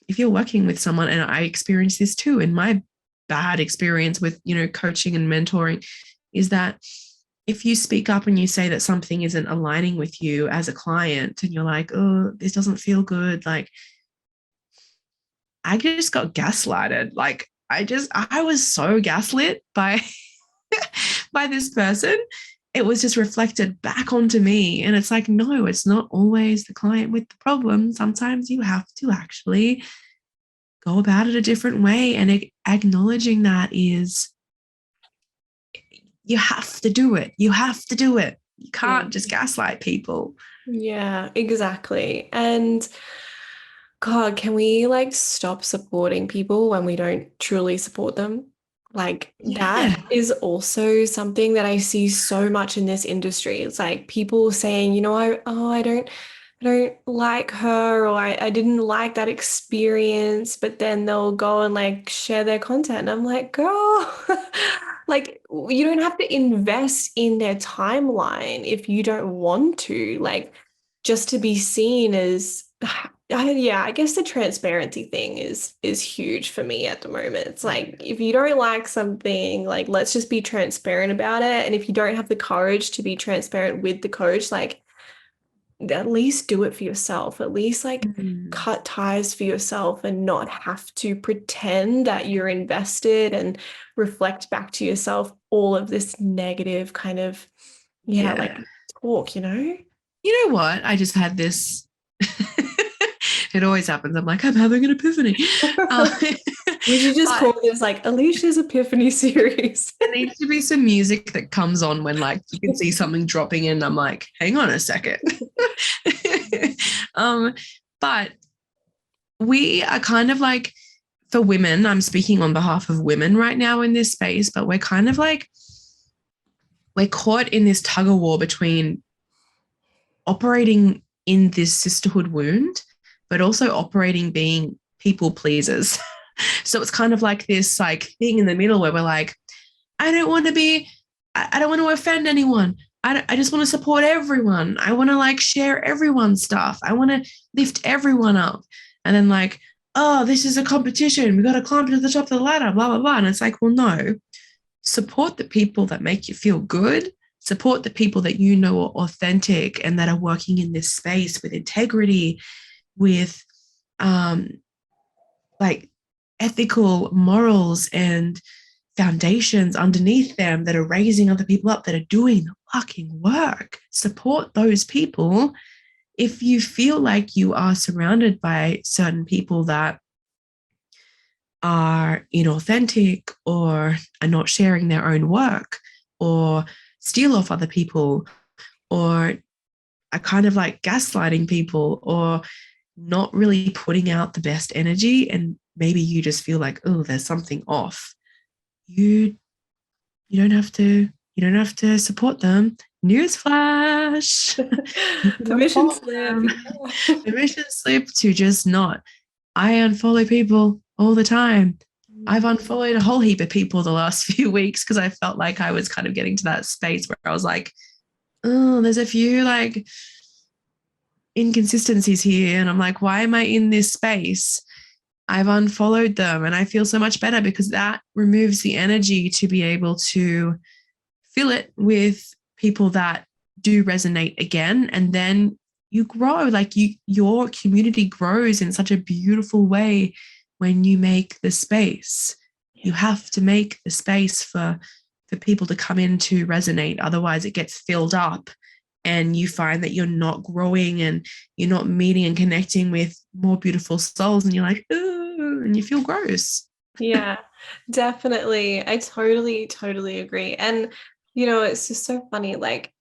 you're working with someone, and I experienced this too in my bad experience with, coaching and mentoring, is that if you speak up and you say that something isn't aligning with you as a client and you're like, oh, this doesn't feel good, like I just got gaslighted. Like I was so gaslit by by this person. It was just reflected back onto me. And it's like, no, it's not always the client with the problem. Sometimes you have to actually go about it a different way. And acknowledging that is, you have to do it. You have to do it. You Yeah. can't just gaslight people. Yeah, exactly. And God, can we like stop supporting people when we don't truly support them? Like that Yeah. is also something that I see so much in this industry. It's like people saying, I don't like her or I didn't like that experience, but then they'll go and like share their content. And I'm like, girl, like you don't have to invest in their timeline if you don't want to. Like just to be seen as yeah, I guess the transparency thing is huge for me at the moment. It's like if you don't like something, like let's just be transparent about it. And if you don't have the courage to be transparent with the coach, like at least do it for yourself. At least like Mm. cut ties for yourself and not have to pretend that you're invested and reflect back to yourself all of this negative kind of, yeah, Yeah. like talk, you know? You know what? I just had this. It always happens. I'm like, I'm having an epiphany. Uh, We should just but call this like Alicia's Epiphany series. there needs to be some music that comes on when like you can see something dropping in. I'm like, hang on a second. um, but we are kind of like, for women, I'm speaking on behalf of women right now in this space, but we're kind of like, we're caught in this tug of war between operating in this sisterhood wound, but also operating being people pleasers. So it's kind of like this like thing in the middle where we're like, I don't want to be, I don't want to offend anyone. I just want to support everyone. I want to like share everyone's stuff. I want to lift everyone up. And then like, oh, this is a competition. We got to climb to the top of the ladder, blah, blah, blah. And it's like, well, no, support the people that make you feel good. Support the people that you know are authentic and that are working in this space with integrity, with um, like ethical morals and foundations underneath them that are raising other people up, that are doing the fucking work. Support those people. If you feel like you are surrounded by certain people that are inauthentic or are not sharing their own work or steal off other people or are kind of like gaslighting people or not really putting out the best energy, and maybe you just feel like, oh, there's something off, you you don't have to support them. Newsflash. You can Permission unfollow slip. them. Yeah. Permission slip to just not. I unfollow people all the time. I've unfollowed a whole heap of people the last few weeks because I felt like I was kind of getting to that space where I was like, oh, there's a few like inconsistencies here. And I'm like, why am I in this space? I've unfollowed them and I feel so much better because that removes the energy to be able to fill it with people that do resonate again. And then you grow, like your community grows in such a beautiful way when you make the space. You have to make the space for people to come in to resonate. Otherwise it gets filled up and you find that you're not growing and you're not meeting and connecting with more beautiful souls and you're like, ooh, and you feel gross. Yeah, definitely. I totally, totally agree. And, it's just so funny. Like,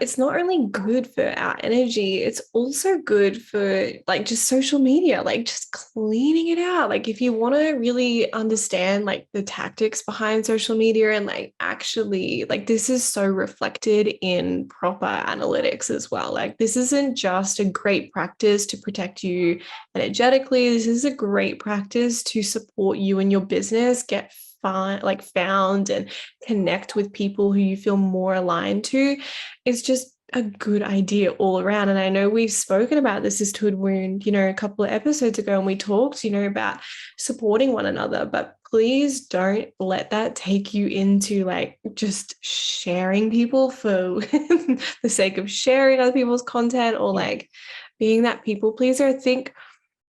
it's not only good for our energy, it's also good for like just social media, like just cleaning it out. Like if you want to really understand like the tactics behind social media and like actually like this is so reflected in proper analytics as well. Like this isn't just a great practice to protect you energetically. This is a great practice to support you and your business get found and connect with people who you feel more aligned to. It's just a good idea all around. And I know we've spoken about this sisterhood wound, a couple of episodes ago, and we talked, about supporting one another. But please don't let that take you into like just sharing people for the sake of sharing other people's content or Yeah. like being that people pleaser. I think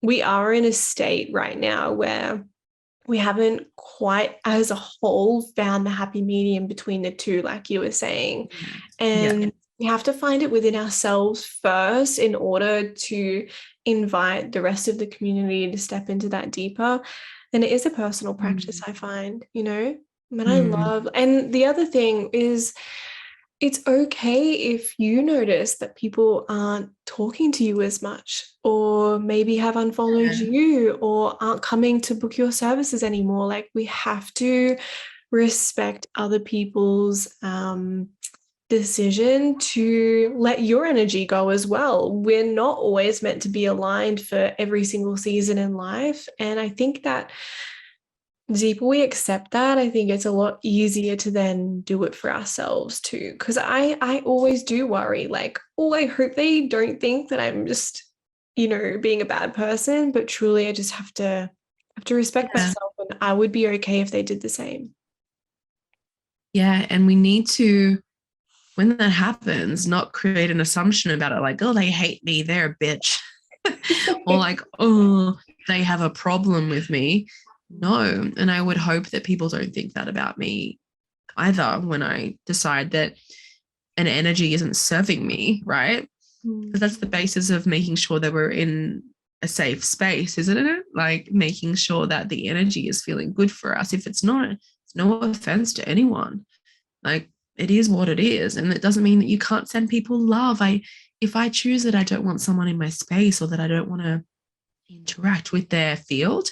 we are in a state right now where we haven't quite as a whole found the happy medium between the two, like you were saying. Yeah. And we have to find it within ourselves first in order to invite the rest of the community to step into that deeper. And it is a personal practice, Mm. I find. And I Mm. love, and the other thing is, it's okay if you notice that people aren't talking to you as much, or maybe have unfollowed Yeah. you, or aren't coming to book your services anymore. Like, we have to respect other people's decision to let your energy go as well. We're not always meant to be aligned for every single season in life. And I think that the deeper we accept that, I think it's a lot easier to then do it for ourselves too. Because I always do worry, like, oh, I hope they don't think that I'm just, being a bad person. But truly, I just have to respect Yeah. myself, and I would be okay if they did the same. Yeah. And we need to, when that happens, not create an assumption about it like, oh, they hate me, they're a bitch. Or like, oh, they have a problem with me. No. And I would hope that people don't think that about me either when I decide that an energy isn't serving me, right? Because Mm. that's the basis of making sure that we're in a safe space, isn't it? Like making sure that the energy is feeling good for us. If it's not, it's no offense to anyone. Like it is what it is. And it doesn't mean that you can't send people love. If I choose that I don't want someone in my space or that I don't want to interact with their field,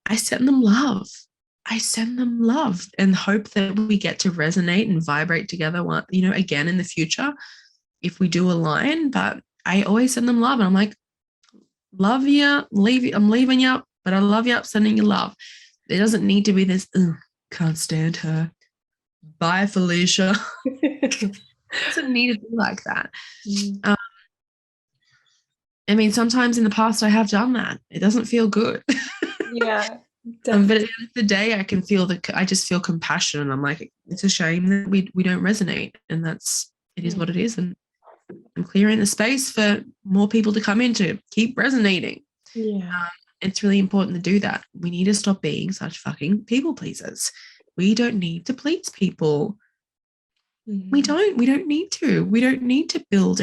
I send them love. I send them love and hope that we get to resonate and vibrate together again in the future if we do align. But I always send them love. And I'm like, love you, leave you, I'm leaving you, but I love you, sending you love. There doesn't need to be this, can't stand her. Bye, Felicia. Doesn't need to be like that. Mm. Um, I mean, sometimes in the past I have done that. It doesn't feel good. Yeah, But at definitely. the end of the day, I just feel compassion, and I'm like, it's a shame that we don't resonate, and it is what it is, and I'm clearing the space for more people to come into, keep resonating. Yeah. It's really important to do that. We need to stop being such fucking people pleasers. We don't need to please people. We Mm. don't. We don't need to. We don't need to build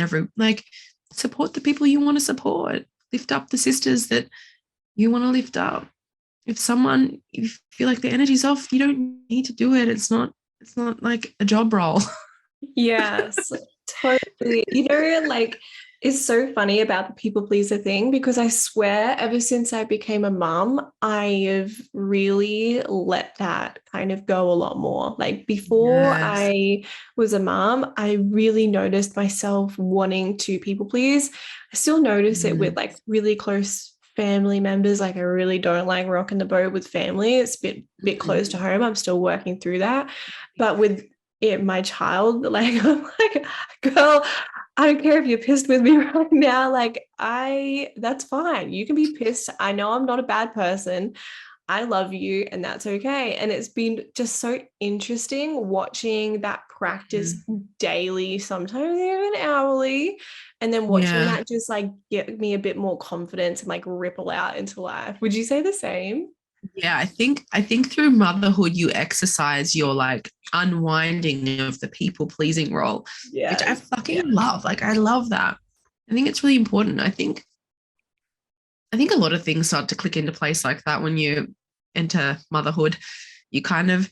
support the people you want to support. Lift up the sisters that you want to lift up. If you feel like the energy's off, you don't need to do it. It's not like a job role. Yes, totally. Like, it's so funny about the people pleaser thing because I swear, ever since I became a mum, I have really let that kind of go a lot more. Like, before Yes. I was a mum, I really noticed myself wanting to people please. I still notice it with Mm, like really close family members. Like, I really don't like rocking the boat with family. It's a bit close to mm, home. I'm still working through that. But with my child, like, I'm like, girl, I don't care if you're pissed with me right now. Like, that's fine. You can be pissed. I know I'm not a bad person. I love you, and that's okay. And it's been just so interesting watching that practice Mm. daily, sometimes even hourly, and then watching Yeah. that just like get me a bit more confidence and like ripple out into life. Would you say the same? Yeah, I think through motherhood you exercise your like unwinding of the people pleasing role, which I Yes. fucking love. Like I love that. I think it's really important. I think a lot of things start to click into place like that when you enter motherhood. You kind of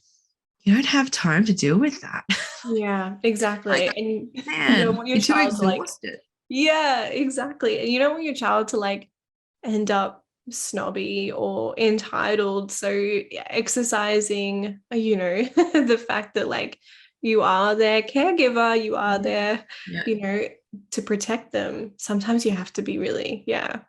you don't have time to deal with that. Yeah, Like, exactly. And you don't man, want your you're too child to like, exhausted. yeah, exactly. And you don't want your child to like end up snobby or entitled. So yeah, exercising, the fact that like you are their caregiver, you are Yeah. there, Yeah. you know, to protect them. Sometimes you have to be really, yeah.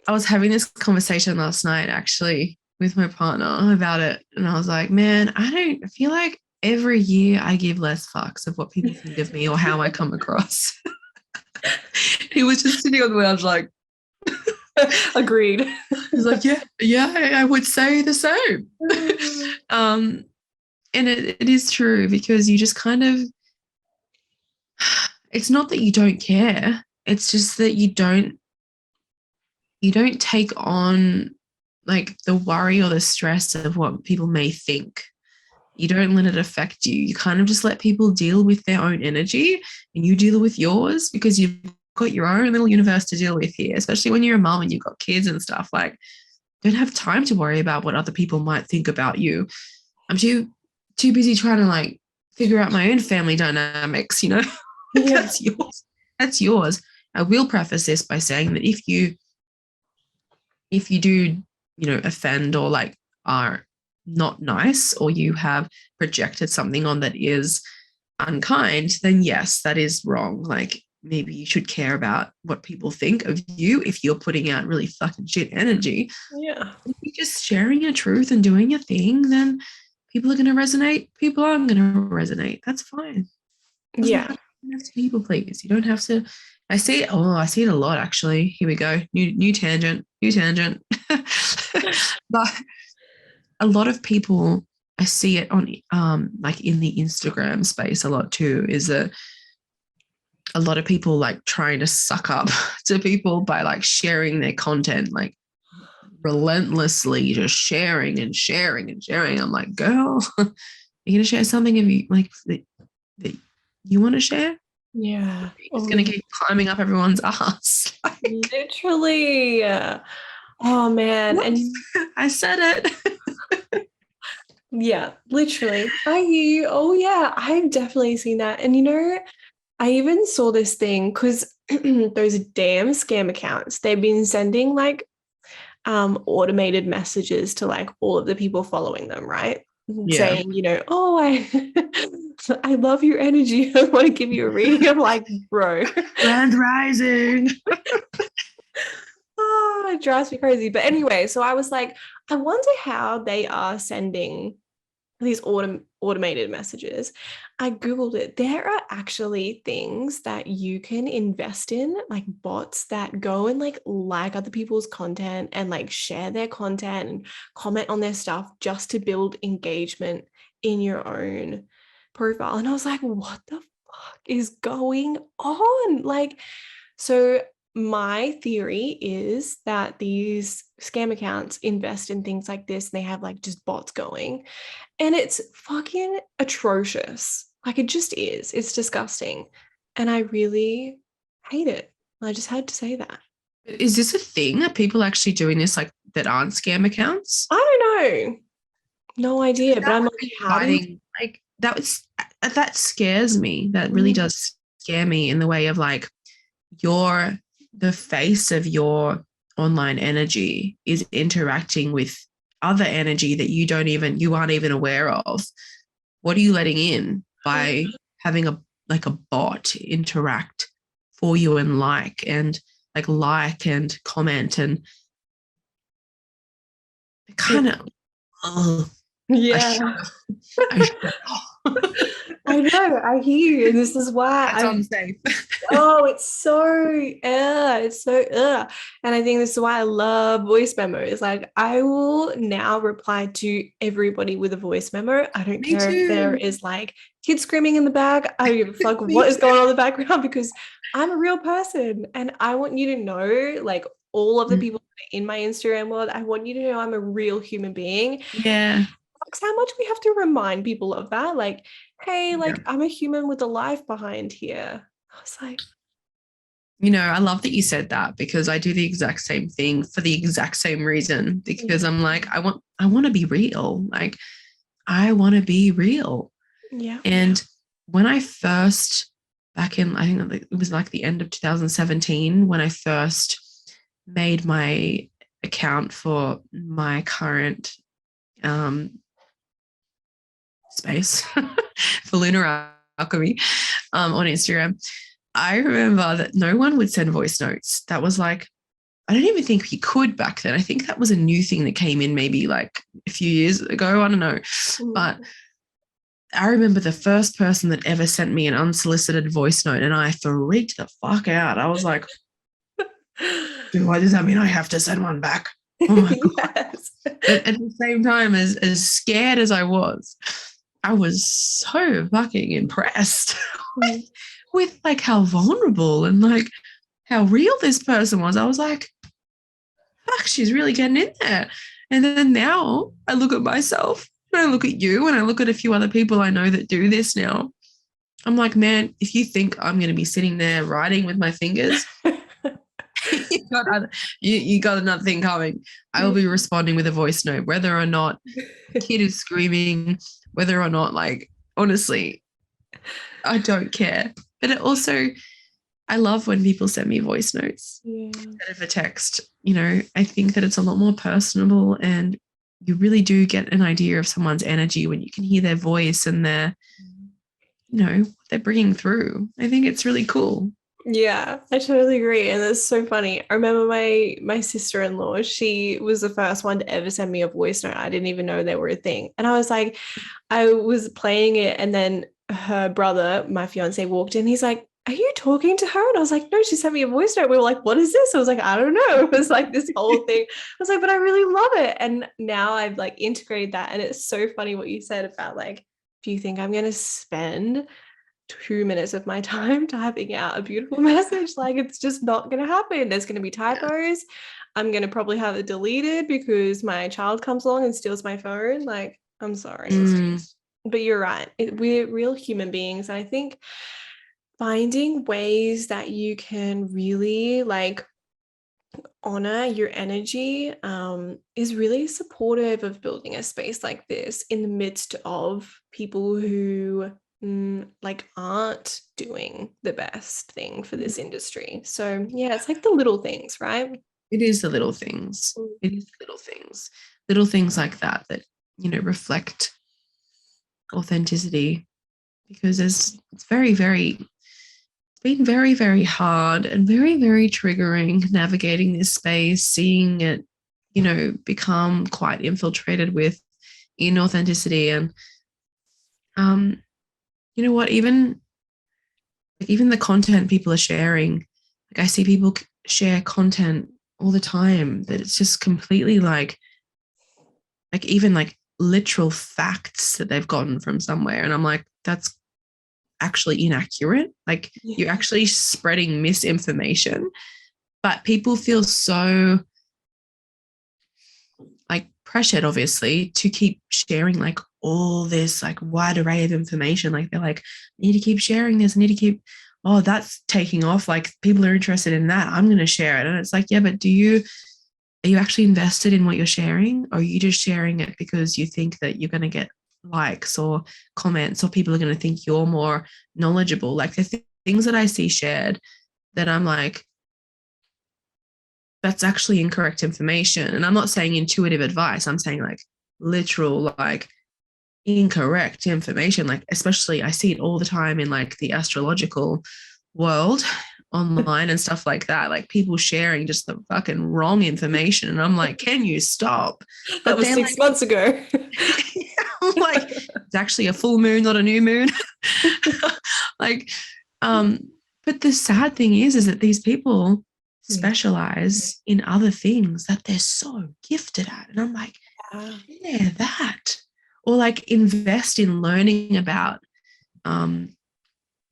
I was having this conversation last night actually with my partner about it. And I was like, man, I feel like every year I give less fucks of what people think of me or how I come across. He was just sitting on the lounge like, Agreed. he's like, yeah, yeah, I would say the same. um, and it is true because you just kind of, it's not that you don't care. It's just that you don't take on like the worry or the stress of what people may think. You don't let it affect you. You kind of just let people deal with their own energy and you deal with yours because you've got your own little universe to deal with here, especially when you're a mom and you've got kids and stuff. Like, don't have time to worry about what other people might think about you. I'm too busy trying to like figure out my own family dynamics, you know? Yeah. That's yours. That's yours. I will preface this by saying that if you do, offend or like are not nice or you have projected something on that is unkind, then yes, that is wrong. Like maybe you should care about what people think of you if you're putting out really fucking shit energy. Yeah. If you're just sharing your truth and doing your thing, then people are going to resonate. People aren't going to resonate. That's fine. It doesn't Yeah. have to people please. You don't have to. I see it a lot actually. Here we go. New tangent. New tangent. But a lot of people, I see it on like in the Instagram space a lot too, is that a lot of people like trying to suck up to people by like sharing their content, like relentlessly just sharing and sharing and sharing. I'm like, girl, you're gonna share something if you like that you want to share? Yeah. You're just Oh, gonna keep climbing up everyone's ass. Like, literally. Oh man. whoops, And I said it. yeah, literally. I hear you. Oh yeah, I've definitely seen that. And I even saw this thing because those damn scam accounts, they've been sending like automated messages to like all of the people following them, right? Yeah. Saying, oh, I I love your energy. I want to give you a reading. I'm like, bro. Grand rising. Oh, it drives me crazy. But anyway, so I was like, I wonder how they are sending these automated messages. I Googled it. There are actually things that you can invest in, like bots that go and like other people's content and like share their content and comment on their stuff just to build engagement in your own profile. And I was like, what the fuck is going on? Like, so my theory is that these scam accounts invest in things like this and they have like just bots going and it's fucking atrocious. Like it just is. It's disgusting. And I really hate it. I just had to say that. Is this a thing? Are people actually doing this like that aren't scam accounts? I don't know. No idea. But That I'm would like, be how do you fighting. Like that scares me. That really mm, does scare me in the way of like your the face of your online energy is interacting with other energy that you aren't even aware of. What are you letting in by having a like a bot interact for you and like and comment and kind of I yeah. shudder. I shudder. I know, I hear you. And this is why That's I've unsafe. Oh, it's so it's so And I think this is why I love voice memos. Like I will now reply to everybody with a voice memo. I don't Me care if there too. is like kids screaming in the back. I don't give a fuck Me what is going too. on in the background because I'm a real person and I want you to know, like all of the people in my Instagram world, I want you to know I'm a real human being. Yeah. Sucks how much we have to remind people of that. Like, hey, Yeah. like I'm a human with a life behind here. I was like, I love that you said that because I do the exact same thing for the exact same reason because yeah. I'm like I want to be real. Like I want to be real. Yeah. And when I first back in I think it was like the end of 2017 when I first made my account for my current um space for Lunar Alchemy on Instagram. I remember that no one would send voice notes. That was like, I don't even think you could back then. I think that was a new thing that came in maybe like a few years ago. I don't know. But Mm. I remember the first person that ever sent me an unsolicited voice note and I freaked the fuck out. I was like, dude, why does that mean I have to send one back? Oh my God. Yes. But at the same time, as scared as I was so fucking impressed Mm. with like how vulnerable and like how real this person was. I was like, fuck, she's really getting in there. And then now I look at myself and I look at you and I look at a few other people I know that do this now. I'm like, man, if you think I'm going to be sitting there writing with my fingers, you got other, you got another thing coming. I will be responding with a voice note, whether or not a kid is screaming, whether or not, like, honestly, I don't care. But it also, I love when people send me voice notes Yeah. instead of a text. I think that it's a lot more personable and you really do get an idea of someone's energy when you can hear their voice and what they're bringing through. I think it's really cool. Yeah, I totally agree. And it's so funny. I remember my sister-in-law, she was the first one to ever send me a voice note. I didn't even know they were a thing. And I was like, I was playing it, and then her brother, my fiance, walked in. He's like, "Are you talking to her?" And I was like, "No, she sent me a voice note." We were like, "What is this?" I was like, "I don't know." It was like this whole thing. I was like, "But I really love it." And now I've like integrated that. And it's so funny what you said about like, do you think I'm going to spend 2 minutes of my time typing out a beautiful message? Like, it's just not going to happen. There's going to be Yeah. typos. I'm going to probably have it deleted because my child comes along and steals my phone. Like, I'm sorry. Mm, But you're right. We're real human beings. And I think finding ways that you can really like honor your energy is really supportive of building a space like this in the midst of people who like aren't doing the best thing for this industry. So yeah, it's like the little things, right? it is the little things. It is the little things. Little things like that reflect authenticity because it's very, very it's been very, very hard and very, very triggering navigating this space, seeing it become quite infiltrated with inauthenticity. And you know what, even the content people are sharing, like I see people share content all the time that it's just completely like even like literal facts that they've gotten from somewhere. And I'm like, that's actually inaccurate. Like Yeah. you're actually spreading misinformation, but people feel so like pressured, obviously, to keep sharing like all this like wide array of information. Like they're like, I need to keep sharing this. I need to keep, oh, that's taking off. Like people are interested in that. I'm going to share it. And it's like, yeah, but are you actually invested in what you're sharing? Or are you just sharing it because you think that you're going to get likes or comments or people are going to think you're more knowledgeable? Like the things that I see shared that I'm like, that's actually incorrect information. And I'm not saying intuitive advice. I'm saying like literal, like incorrect information. Like, especially I see it all the time in like the astrological world online and stuff like that. Like people sharing just the fucking wrong information. And I'm like, can you stop? That But was they're six like, months ago. I'm like, It's actually a full moon, not a new moon. Like, um, but the sad thing is that these people Yeah. specialize in other things that they're so gifted at. And I'm like, yeah, that. Or like invest in learning about, um,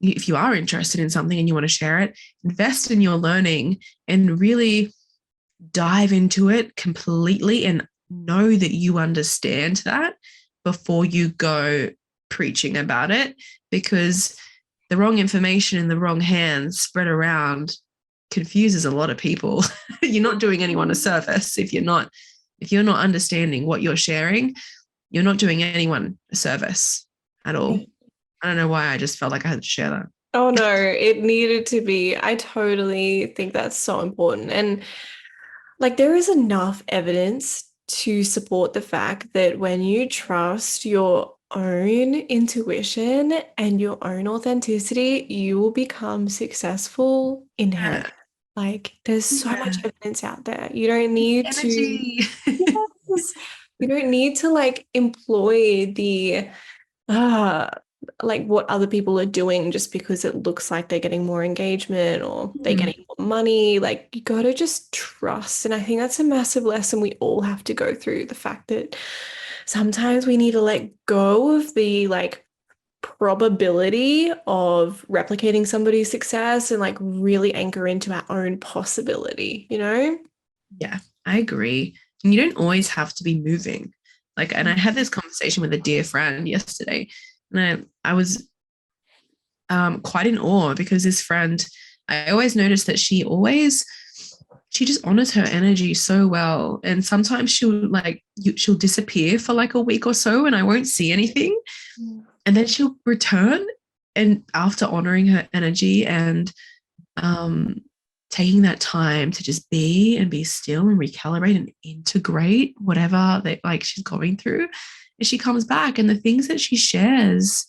if you are interested in something and you want to share it, invest in your learning and really dive into it completely and know that you understand that before you go preaching about it, because the wrong information in the wrong hands spread around confuses a lot of people. You're not doing anyone a service if you're not understanding what you're sharing. You're not doing anyone a service at all. I don't know why I just felt like I had to share that. Oh no, it needed to be. I totally think that's so important. And like there is enough evidence to support the fact that when you trust your own intuition and your own authenticity, you will become successful inherently. Yeah. Like there's so much Yeah. evidence out there. You don't need to, Energy. yes, you don't need to like employ the uh like what other people are doing just because it looks like they're getting more engagement or they're Mm. getting more money. Like you gotta just trust. And I think that's a massive lesson we all have to go through. The fact that sometimes we need to let go of the like probability of replicating somebody's success and like really anchor into our own possibility, you know? Yeah, I agree. And you don't always have to be moving. Like, and I had this conversation with a dear friend yesterday, and I was quite in awe because this friend, I always noticed that she just honors her energy so well. And sometimes she'll disappear for like a week or so, and I won't see anything. And then she'll return, and after honoring her energy and um, taking that time to just be and be still and recalibrate and integrate whatever that like she's going through, and she comes back and the things that she shares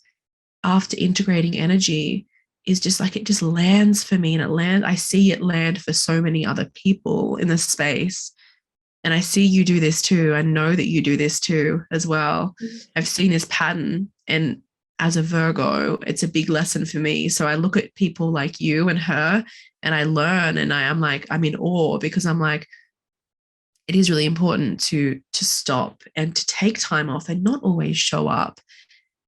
after integrating energy is just like it just lands for me, and I see it land for so many other people in the space. And I see you do this too. I know that you do this too as well. I've seen this pattern. And as a Virgo, it's a big lesson for me. So I look at people like you and her and I learn, and I'm like, I'm in awe because I'm like, it is really important to stop and to take time off and not always show up.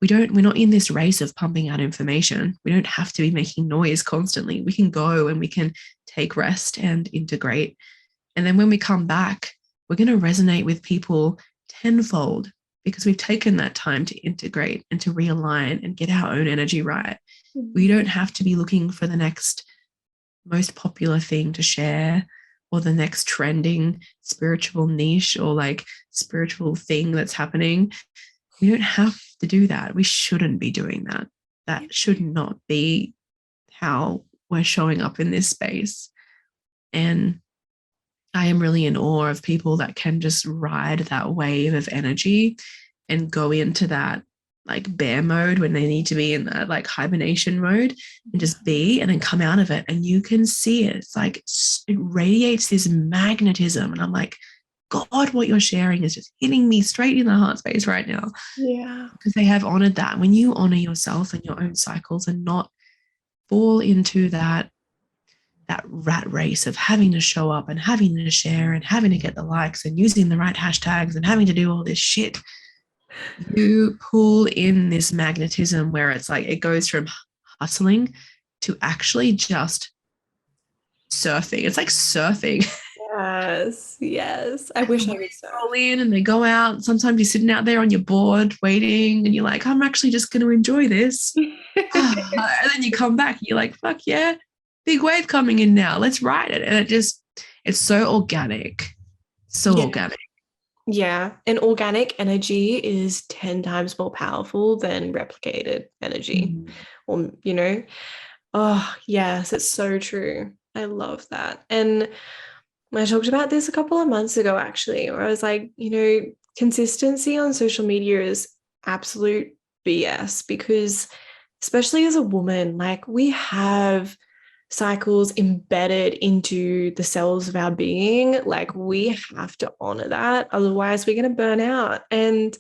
We're not in this race of pumping out information. We don't have to be making noise constantly. We can go and we can take rest and integrate. And then when we come back, we're going to resonate with people tenfold because we've taken that time to integrate and to realign and get our own energy right. We don't have to be looking for the next most popular thing to share or the next trending spiritual niche or like spiritual thing that's happening. We don't have to do that. We shouldn't be doing that. That should not be how we're showing up in this space. And I am really in awe of people that can just ride that wave of energy and go into that like bear mode when they need to be in that like hibernation mode and just be and then come out of it. And you can see it. It's like it radiates this magnetism. And I'm like, God, what you're sharing is just hitting me straight in the heart space right now Yeah. because they have honored that. When you honor yourself and your own cycles and not fall into that rat race of having to show up and having to share and having to get the likes and using the right hashtags and having to do all this shit, you pull in this magnetism where it's like it goes from hustling to actually just surfing. It's like surfing. Yes, yes. I wish I could surf. Roll in and they go out. Sometimes you're sitting out there on your board waiting and you're like, I'm actually just going to enjoy this. And then you come back and you're like, fuck yeah, big wave coming in now. Let's ride it. And it's so organic. So Yeah. organic. Yeah. And organic energy is 10 times more powerful than replicated energy. Mm. Or, you know, oh, yes, it's so true. I love that. And I talked about this a couple of months ago, actually, where I was like, consistency on social media is absolute BS because, especially as a woman, like we have cycles embedded into the cells of our being. Like we have to honor that. Otherwise, we're going to burn out. And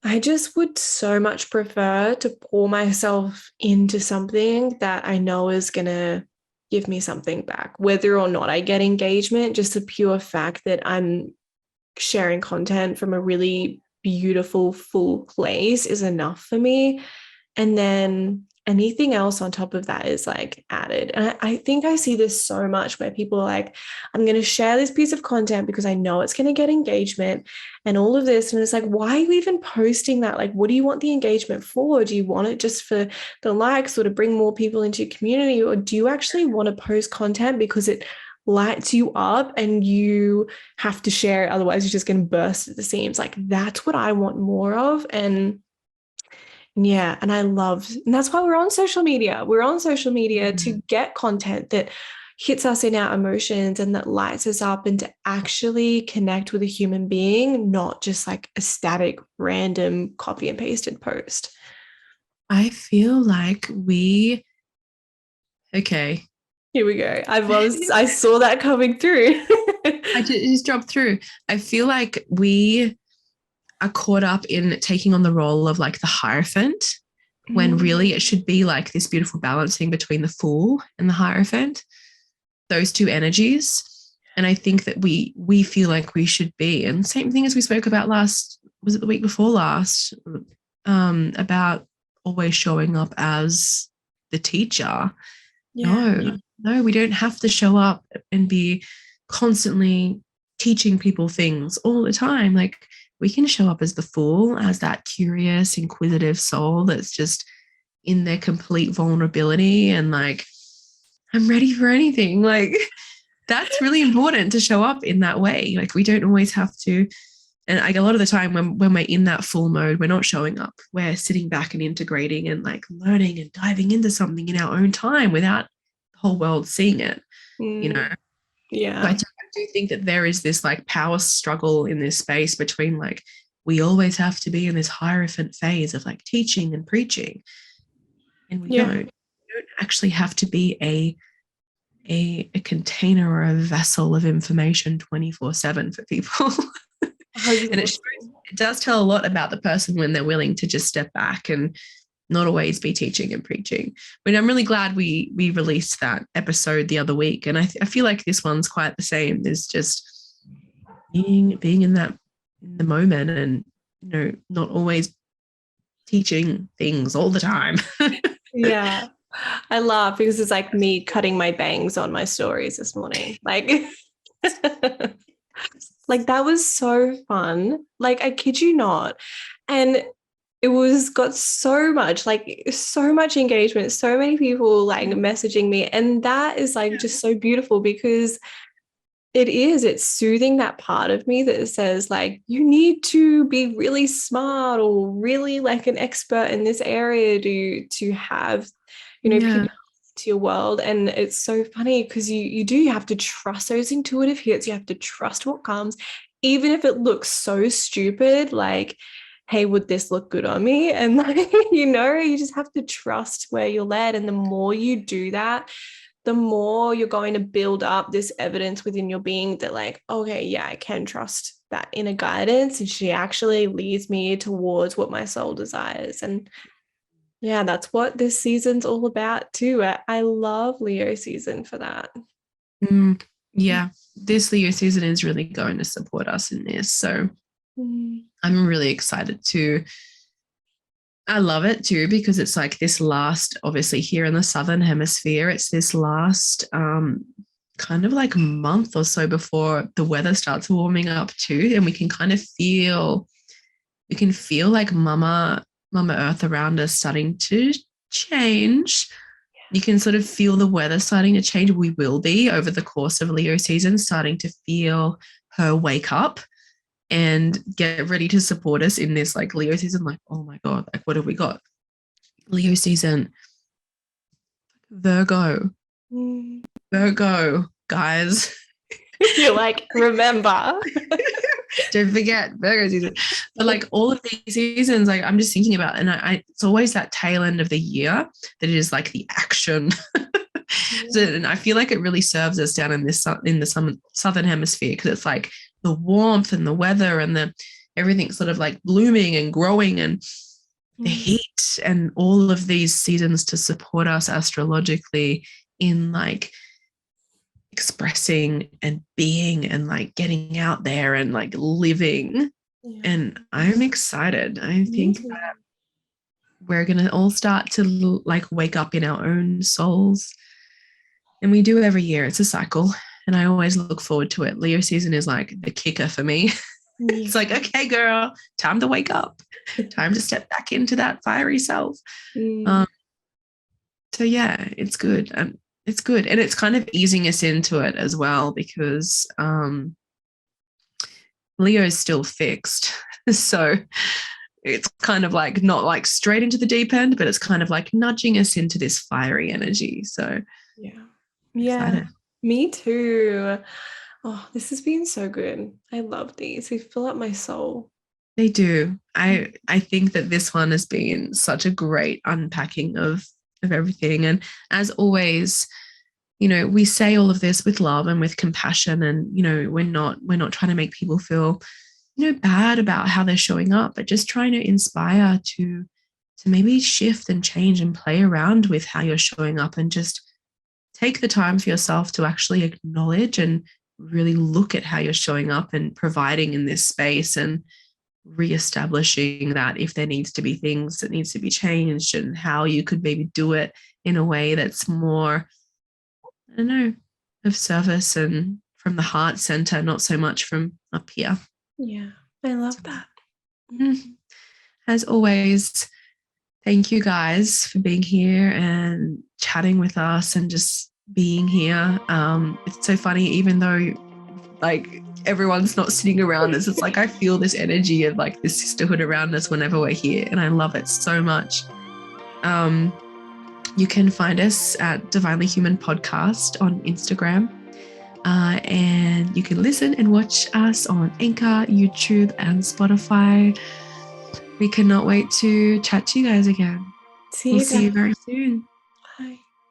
I just would so much prefer to pour myself into something that I know is going to give me something back, whether or not I get engagement, just the pure fact that I'm sharing content from a really beautiful, full place is enough for me. And then anything else on top of that is like added. And I think I see this so much where people are like, I'm going to share this piece of content because I know it's going to get engagement and all of this. And it's like, why are you even posting that? Like, what do you want the engagement for? Do you want it just for the likes or to bring more people into your community? Or do you actually want to post content because it lights you up and you have to share it? Otherwise, you're just going to burst at the seams. Like, that's what I want more of. And yeah, and I love, and that's why we're on social media. We're on social media to Mhm. get content that hits us in our emotions and that lights us up and to actually connect with a human being, not just like a static, random copy and pasted post. I feel like okay. Here we go. I saw that coming through. Just dropped through. I feel like we are caught up in taking on the role of like the Hierophant when really it should be like this beautiful balancing between the Fool and the Hierophant, those two energies. And I think that we feel like we should be. And same thing as we spoke about last, was it the week before last, about always showing up as the teacher. Yeah. No, we don't have to show up and be constantly teaching people things all the time. Like we can show up as the Fool, as that curious, inquisitive soul that's just in their complete vulnerability and like, I'm ready for anything. Like that's really important to show up in that way. Like we don't always have to. And like a lot of the time when we're in that full mode, we're not showing up. We're sitting back and integrating and like learning and diving into something in our own time without the whole world seeing it, you know? So Yeah. I do think that there is this like power struggle in this space between like, we always have to be in this hierophant phase of like teaching and preaching. And we Yeah. don't. We don't actually have to be a container or a vessel of information 24/7 for people. And 100%. it does tell a lot about the person when they're willing to just step back and not always be teaching and preaching. But I'm really glad we released that episode the other week, and I feel like this one's quite the same. There's just being in that in the moment, and not always teaching things all the time. Yeah. I laugh because it's like me cutting my bangs on my stories this morning. Like, like that was so fun. Like, I kid you not. And it was got so much engagement, so many people like messaging me. And that is like just so beautiful because it's soothing that part of me that says like you need to be really smart or really like an expert in this area to have Yeah. people to your world. And it's so funny because you have to trust those intuitive hits. You have to trust what comes, even if it looks so stupid, like, hey, would this look good on me? And like, you just have to trust where you're led. And the more you do that, the more you're going to build up this evidence within your being that, like, okay, yeah, I can trust that inner guidance. And she actually leads me towards what my soul desires. And yeah, that's what this season's all about too. I love Leo season for that. Mm, yeah. This Leo season is really going to support us in this. So Mm. I'm really excited to. I love it too because it's like this last, obviously here in the southern hemisphere, it's this last kind of like month or so before the weather starts warming up too, and we can feel like Mama Earth around us starting to change. You can sort of feel the weather starting to change. We will be over the course of Leo season starting to feel her wake up and get ready to support us in this like Leo season. Like, oh my God, like what have we got? Leo season, Virgo, Mm. Virgo, guys. You're like, remember. Don't forget Virgo season. But like all of these seasons, like I'm just thinking about, and it's always that tail end of the year that is like the action. So, and I feel like it really serves us down in the southern hemisphere because it's like the warmth and the weather and everything's sort of like blooming and growing, and the Mm. heat and all of these seasons to support us astrologically in like expressing and being and like getting out there and like living. Yeah. And I'm excited. I Me think too. we're going to all start to like wake up in our own souls. And we do every year. It's a cycle. And I always look forward to it. Leo season is like the kicker for me. It's like, Yeah. okay, girl, time to wake up, time to step back into that fiery self. Mm. Um, so yeah, it's good. It's good. And it's kind of easing us into it as well because Leo's still fixed. So it's kind of like not like straight into the deep end, but it's kind of like nudging us into this fiery energy. So Yeah. Yeah. excited. Me too. Oh, this has been so good. I love these. They fill up my soul. They do. I think that this one has been such a great unpacking of everything. And as always, we say all of this with love and with compassion. And, we're not trying to make people feel, bad about how they're showing up, but just trying to inspire to maybe shift and change and play around with how you're showing up and just take the time for yourself to actually acknowledge and really look at how you're showing up and providing in this space and reestablishing that if there needs to be things that needs to be changed and how you could maybe do it in a way that's more, I don't know, of service and from the heart center, not so much from up here. Yeah. I love that. As always, thank you guys for being here and chatting with us and just being here. It's so funny, even though like everyone's not sitting around us, it's like I feel this energy of like this sisterhood around us whenever we're here, and I love it so much. You can find us at Divinely Human Podcast on Instagram. And you can listen and watch us on Anchor, YouTube, and Spotify. We cannot wait to chat to you guys again. See We'll you see you guys. very soon.